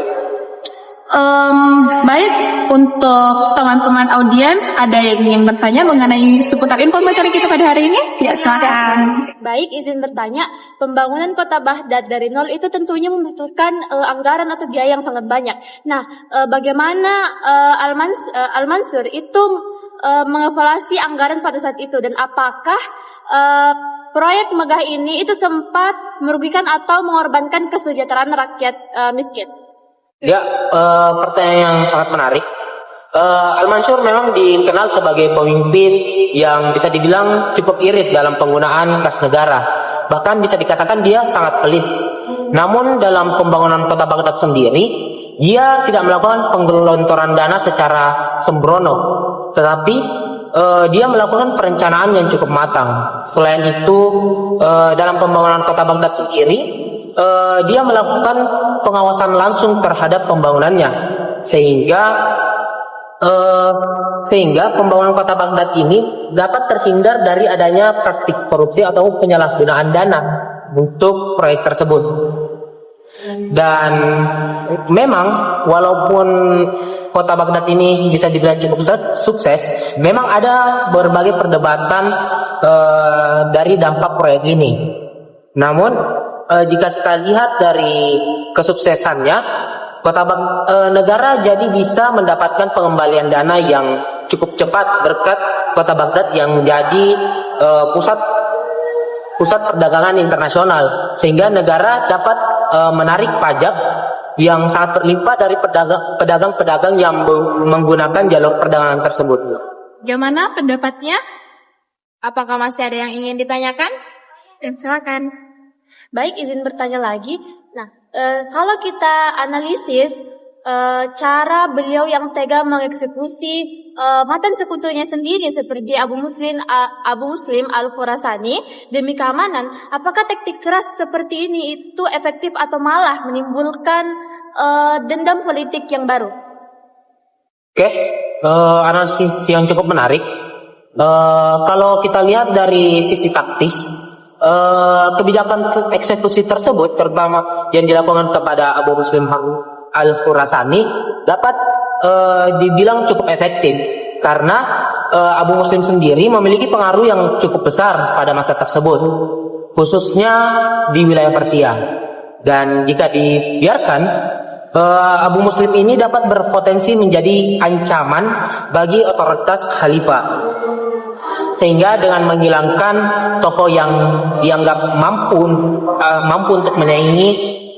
Baik, untuk teman-teman audiens, ada yang ingin bertanya mengenai seputar info materi kita pada hari ini? Ya, silakan. Baik, izin bertanya, pembangunan kota Baghdad dari nol itu tentunya membutuhkan anggaran atau biaya yang sangat banyak. Nah, bagaimana Al-Mansur itu mengevaluasi anggaran pada saat itu, dan apakah proyek megah ini itu sempat merugikan atau mengorbankan kesejahteraan rakyat miskin? Ya, pertanyaan yang sangat menarik. Al-Mansur memang dikenal sebagai pemimpin yang bisa dibilang cukup irit dalam penggunaan kas negara. Bahkan bisa dikatakan dia sangat pelit. Namun dalam pembangunan kota Baghdad sendiri, dia tidak melakukan penggelontoran dana secara sembrono, tetapi dia melakukan perencanaan yang cukup matang. Selain itu, dalam pembangunan kota Baghdad sendiri, dia melakukan pengawasan langsung terhadap pembangunannya, sehingga pembangunan kota Baghdad ini dapat terhindar dari adanya praktik korupsi atau penyalahgunaan dana untuk proyek tersebut. Dan memang walaupun kota Baghdad ini bisa dibilang cukup sukses, memang ada berbagai perdebatan dari dampak proyek ini. Namun jika kita lihat dari kesuksesannya, negara jadi bisa mendapatkan pengembalian dana yang cukup cepat berkat kota Baghdad yang menjadi pusat perdagangan internasional, sehingga negara dapat menarik pajak yang sangat berlimpah dari pedagang-pedagang yang menggunakan jalur perdagangan tersebut. Bagaimana pendapatnya? Apakah masih ada yang ingin ditanyakan? Silakan. Baik, izin bertanya lagi. Nah, kalau kita analisis cara beliau yang tega mengeksekusi mantan sekutunya sendiri seperti Abu Muslim Al-Khurasani demi keamanan, apakah taktik keras seperti ini itu efektif atau malah menimbulkan dendam politik yang baru? Oke, analisis yang cukup menarik. Kalau kita lihat dari sisi taktis, kebijakan eksekusi tersebut, terutama yang dilakukan kepada Abu Muslim Al-Khurasani, dapat dibilang cukup efektif karena Abu Muslim sendiri memiliki pengaruh yang cukup besar pada masa tersebut, khususnya di wilayah Persia. Dan jika dibiarkan, Abu Muslim ini dapat berpotensi menjadi ancaman bagi otoritas khalifah, sehingga dengan menghilangkan tokoh yang dianggap mampu untuk menyaingi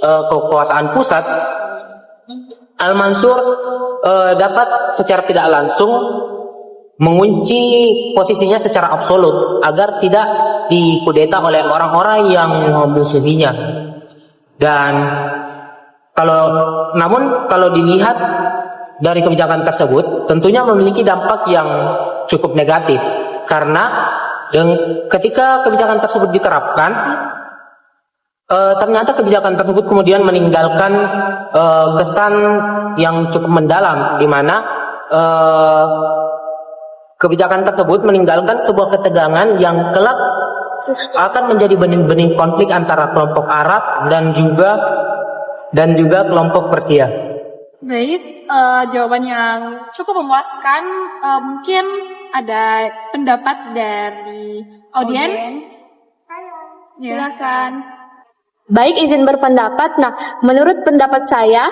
kekuasaan pusat, Al-Mansur dapat secara tidak langsung mengunci posisinya secara absolut agar tidak dikudeta oleh orang-orang yang memusuhinya. Dan kalau dilihat dari kebijakan tersebut, tentunya memiliki dampak yang cukup negatif, karena ketika kebijakan tersebut diterapkan, ternyata kebijakan tersebut kemudian meninggalkan kesan yang cukup mendalam, di mana kebijakan tersebut meninggalkan sebuah ketegangan yang kelak akan menjadi benih-benih konflik antara kelompok Arab dan juga kelompok Persia. Baik, jawaban yang cukup memuaskan. Mungkin ada pendapat dari audiens. Silakan. Baik, izin berpendapat. Nah, menurut pendapat saya,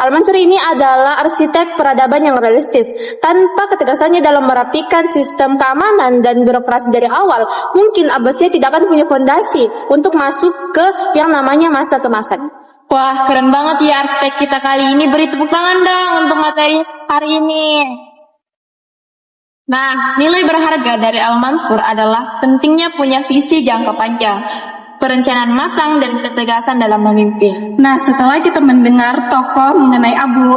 Al-Mansur ini adalah arsitek peradaban yang realistis. Tanpa ketegasannya dalam merapikan sistem keamanan dan birokrasi dari awal, mungkin Abbasiyah tidak akan punya fondasi untuk masuk ke yang namanya masa kemasan. Wah, keren banget ya arsitek kita kali ini. Beri tepuk tangan dong untuk materi hari ini. Nah, nilai berharga dari Al-Mansur adalah pentingnya punya visi jangka panjang, perencanaan matang, dan ketegasan dalam memimpin. Nah, setelah kita mendengar tokoh mengenai Abu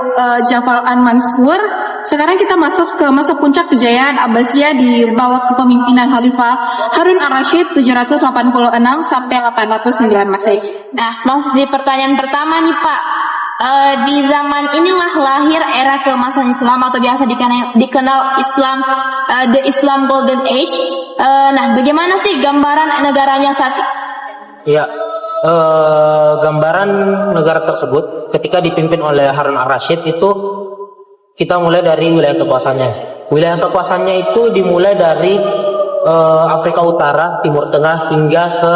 Ja'far Al-Mansur, sekarang kita masuk ke masa puncak kejayaan Abbasiyah di bawah kepemimpinan Khalifah Harun Ar-Rasyid 786 sampai 809 Masehi. Nah, maksud di pertanyaan pertama nih Pak, di zaman inilah lahir era keemasan Islam atau biasa dikenal Islam, the Islam Golden Age. Nah, bagaimana sih gambaran negaranya saat ini? Ya, gambaran negara tersebut ketika dipimpin oleh Harun Ar-Rasyid itu, kita mulai dari wilayah kekuasaannya. Wilayah kekuasaannya itu dimulai dari Afrika Utara, Timur Tengah, hingga ke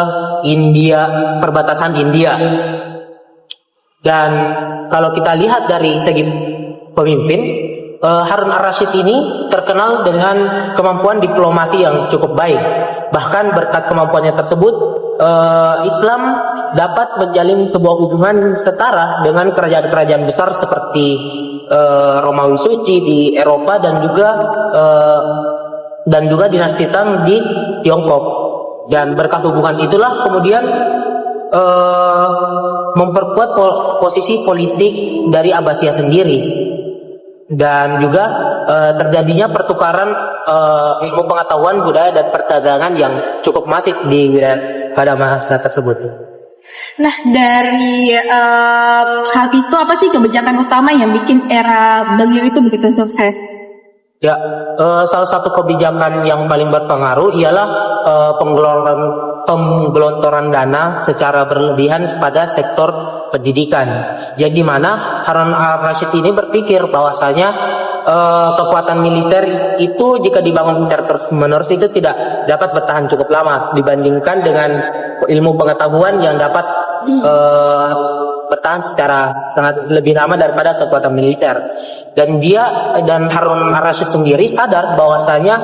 India, perbatasan India. Dan kalau kita lihat dari segi pemimpin, Harun ar-Rasyid ini terkenal dengan kemampuan diplomasi yang cukup baik. Bahkan berkat kemampuannya tersebut, Islam dapat menjalin sebuah hubungan setara dengan kerajaan-kerajaan besar seperti Romawi Suci di Eropa dan juga dinasti Tang di Tiongkok. Dan berkat hubungan itulah kemudian memperkuat posisi politik dari Abbasiyah sendiri. Dan juga terjadinya pertukaran ilmu pengetahuan, budaya, dan perdagangan yang cukup masif di wilayah pada masa tersebut. Nah, dari hal itu apa sih kebijakan utama yang bikin era beliau itu begitu sukses? Ya, salah satu kebijakan yang paling berpengaruh ialah penggelontoran dana secara berlebihan pada sektor pendidikan. Jadi mana Harun al-Rashid ini berpikir bahwasanya kekuatan militer itu jika dibangun terus-menerus itu tidak dapat bertahan cukup lama dibandingkan dengan ilmu pengetahuan yang dapat bertahan secara sangat lebih lama daripada kekuatan militer. Dan Harun al-Rashid sendiri sadar bahwasanya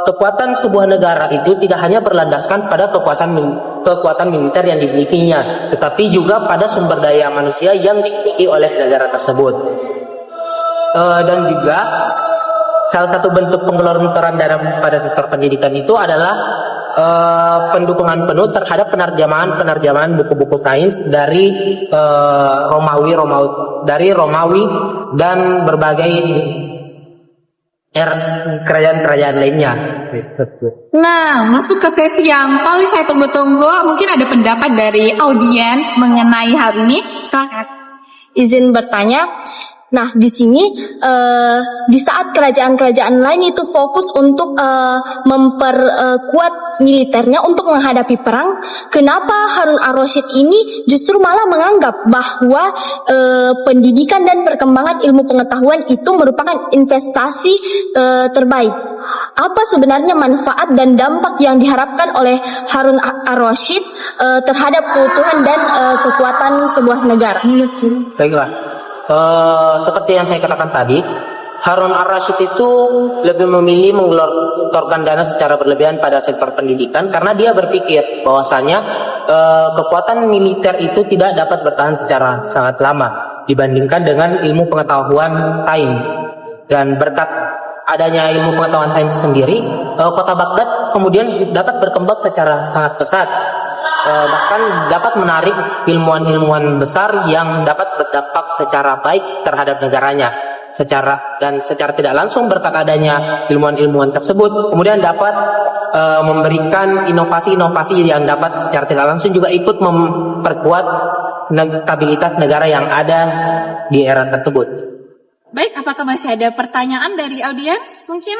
kekuatan sebuah negara itu tidak hanya berlandaskan pada kekuatan militer yang dimilikinya, tetapi juga pada sumber daya manusia yang dimiliki oleh negara tersebut. Dan juga salah satu bentuk penggelontoran dana pada sektor pendidikan itu adalah pendukungan penuh terhadap penerjemahan buku-buku sains dari Romawi dan berbagai kerajaan-kerajaan lainnya. Nah, masuk ke sesi yang paling saya tunggu-tunggu. Mungkin ada pendapat dari audiens mengenai hal ini. Silakan. Izin bertanya. Nah, di sini di saat kerajaan-kerajaan lain itu fokus untuk memperkuat militernya untuk menghadapi perang, kenapa Harun ar-Rasyid ini justru malah menganggap bahwa pendidikan dan perkembangan ilmu pengetahuan itu merupakan investasi terbaik? Apa sebenarnya manfaat dan dampak yang diharapkan oleh Harun ar-Rasyid terhadap keutuhan dan kekuatan sebuah negara? Baiklah. Seperti yang saya katakan tadi, Harun ar-Rasyid itu lebih memilih menggelontorkan dana secara berlebihan pada sektor pendidikan karena dia berpikir bahwasanya kekuatan militer itu tidak dapat bertahan secara sangat lama dibandingkan dengan ilmu pengetahuan sains. Dan berkat adanya ilmu pengetahuan sains sendiri, kota Baghdad kemudian dapat berkembang secara sangat pesat, bahkan dapat menarik ilmuwan-ilmuwan besar yang dapat berdampak secara baik terhadap negaranya. Secara tidak langsung berkat adanya ilmuwan-ilmuwan tersebut kemudian dapat memberikan inovasi-inovasi yang dapat secara tidak langsung juga ikut memperkuat stabilitas negara yang ada di era tersebut. Baik, apakah masih ada pertanyaan dari audiens? Mungkin?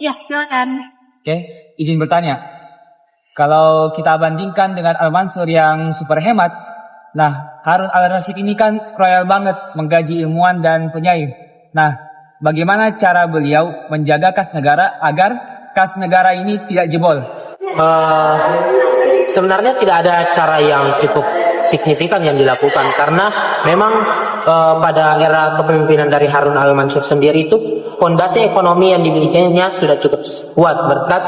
Ya, silakan. Oke, izin bertanya. Kalau kita bandingkan dengan Al-Mansur yang super hemat, nah Harun al-Rashid ini kan royal banget menggaji ilmuwan dan penyair. Nah, bagaimana cara beliau menjaga kas negara agar kas negara ini tidak jebol? Sebenarnya tidak ada cara yang cukup signifikan yang dilakukan karena memang pada era kepemimpinan dari Harun al-Mansur sendiri itu fondasi ekonomi yang dimilikinya sudah cukup kuat berkat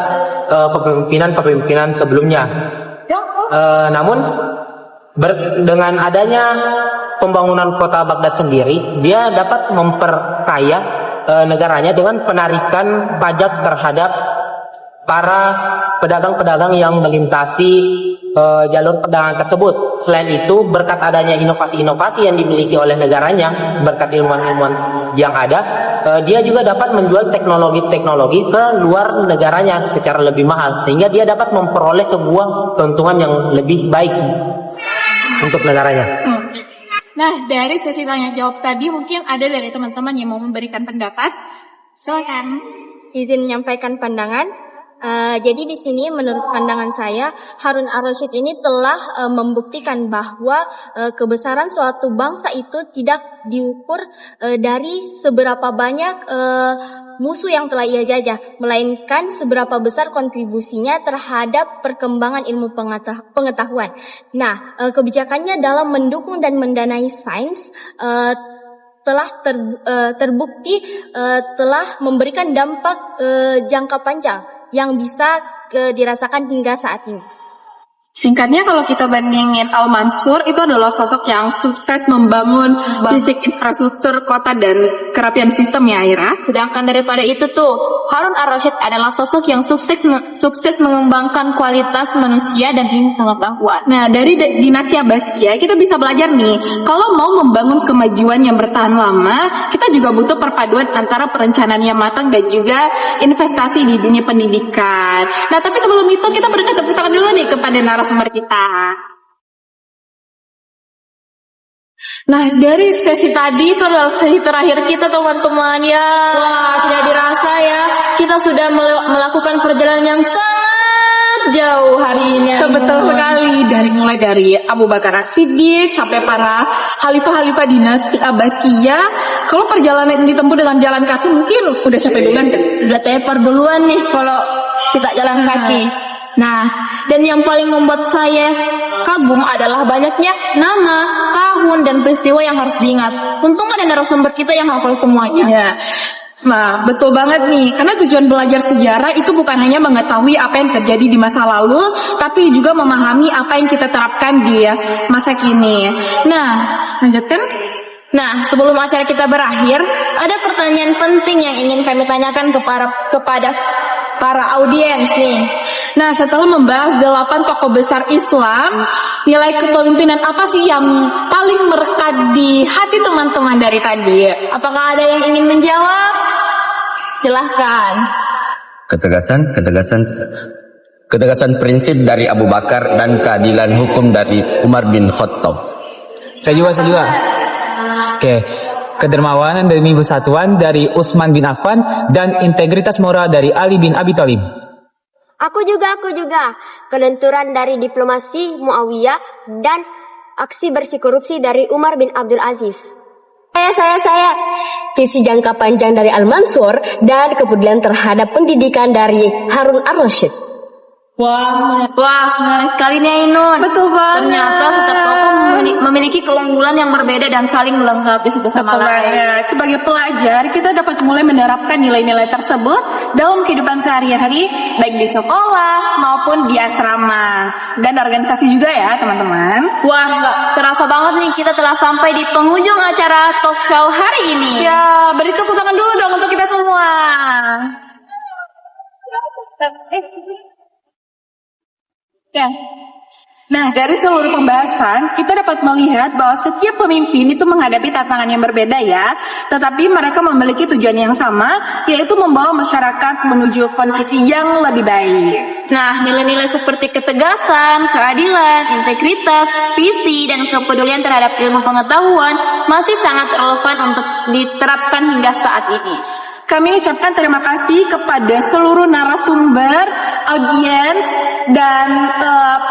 kepemimpinan sebelumnya. Namun dengan adanya pembangunan kota Baghdad sendiri, dia dapat memperkaya negaranya dengan penarikan pajak terhadap para pedagang-pedagang yang melintasi jalur perdagangan tersebut. Selain itu, berkat adanya inovasi-inovasi yang dimiliki oleh negaranya, berkat ilmuwan-ilmuwan yang ada, dia juga dapat menjual teknologi-teknologi ke luar negaranya secara lebih mahal, sehingga dia dapat memperoleh sebuah keuntungan yang lebih baik untuk negaranya. Nah, dari sesi tanya jawab tadi mungkin ada dari teman-teman yang mau memberikan pendapat. Silakan. Izin menyampaikan pandangan. Jadi di sini menurut pandangan saya Harun ar-Rasyid ini telah membuktikan bahwa kebesaran suatu bangsa itu tidak diukur dari seberapa banyak musuh yang telah ia jajah, melainkan seberapa besar kontribusinya terhadap perkembangan ilmu pengetahuan. Nah, kebijakannya dalam mendukung dan mendanai sains terbukti telah memberikan dampak jangka panjang yang bisa dirasakan hingga saat ini. Singkatnya kalau kita bandingin Al-Mansur itu adalah sosok yang sukses membangun fisik infrastruktur kota dan kerapian sistem ya Ira. Sedangkan daripada itu tuh, Harun ar-Rasyid adalah sosok yang sukses mengembangkan kualitas manusia dan ilmu pengetahuan. Nah, dari dinasti Abbasiyah kita bisa belajar nih, kalau mau membangun kemajuan yang bertahan lama, kita juga butuh perpaduan antara perencanaan yang matang dan juga investasi di dunia pendidikan. Nah, tapi sebelum itu kita berikan tepuk tangan dulu nih kepada narasumber kita. Nah, dari sesi tadi itu adalah sesi terakhir kita teman-teman ya. Wah, tidak dirasa ya, kita sudah melakukan perjalanan yang sangat jauh hari ini. Betul sekali, mulai dari Abu Bakar As-Siddiq sampai para khalifah-khalifah dinasti Abbasiyah. Kalau perjalanan ditempuh dengan jalan kaki mungkin udah sampai duluan kan? Udah tepar duluan nih kalau kita jalan kaki. Nah, dan yang paling membuat saya kagum adalah banyaknya nama, tahun, dan peristiwa yang harus diingat. Untung ada narasumber kita yang hafal semuanya. Ya. Nah, betul banget nih. Karena tujuan belajar sejarah itu bukan hanya mengetahui apa yang terjadi di masa lalu, tapi juga memahami apa yang kita terapkan di masa kini. Nah, lanjutkan. Nah, sebelum acara kita berakhir, ada pertanyaan penting yang ingin kami tanyakan kepada para audiens nih. Nah, setelah membahas 8 tokoh besar Islam, nilai kepemimpinan apa sih yang paling merekat di hati teman-teman dari tadi? Apakah ada yang ingin menjawab? Silahkan. Ketegasan prinsip dari Abu Bakar dan keadilan hukum dari Umar bin Khattab. Saya juga. Oke. Kedermawanan demi persatuan dari Utsman bin Affan dan integritas moral dari Ali bin Abi Thalib. Aku juga. Kelenturan dari diplomasi Muawiyah dan aksi bersih korupsi dari Umar bin Abdul Aziz. Saya. Visi jangka panjang dari Al-Mansur dan kepedulian terhadap pendidikan dari Harun ar-Rasyid. Wah, menarik sekali nih Ainun. Betul banget. Ternyata setiap tokoh memiliki keunggulan yang berbeda dan saling melengkapi satu sama lain. Sebagai pelajar, kita dapat mulai menerapkan nilai-nilai tersebut dalam kehidupan sehari-hari, baik di sekolah maupun di asrama dan organisasi juga ya, teman-teman. Wah, nggak terasa banget nih kita telah sampai di penghujung acara talk show hari ini. Ya, beri tepuk tangan dulu dong untuk kita semua. Ya. Nah, dari seluruh pembahasan, kita dapat melihat bahwa setiap pemimpin itu menghadapi tantangan yang berbeda ya, tetapi mereka memiliki tujuan yang sama, yaitu membawa masyarakat menuju kondisi yang lebih baik. Nah, nilai-nilai seperti ketegasan, keadilan, integritas, visi, dan kepedulian terhadap ilmu pengetahuan masih sangat relevan untuk diterapkan hingga saat ini. Kami ucapkan terima kasih kepada seluruh narasumber, audiens, dan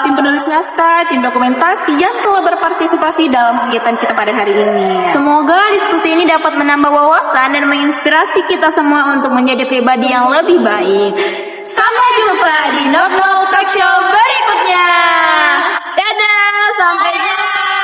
tim penulis naskah, tim dokumentasi yang telah berpartisipasi dalam kegiatan kita pada hari ini. Semoga diskusi ini dapat menambah wawasan dan menginspirasi kita semua untuk menjadi pribadi yang lebih baik. Sampai jumpa di Not Now Talk Show berikutnya. Dadah, sampai jumpa.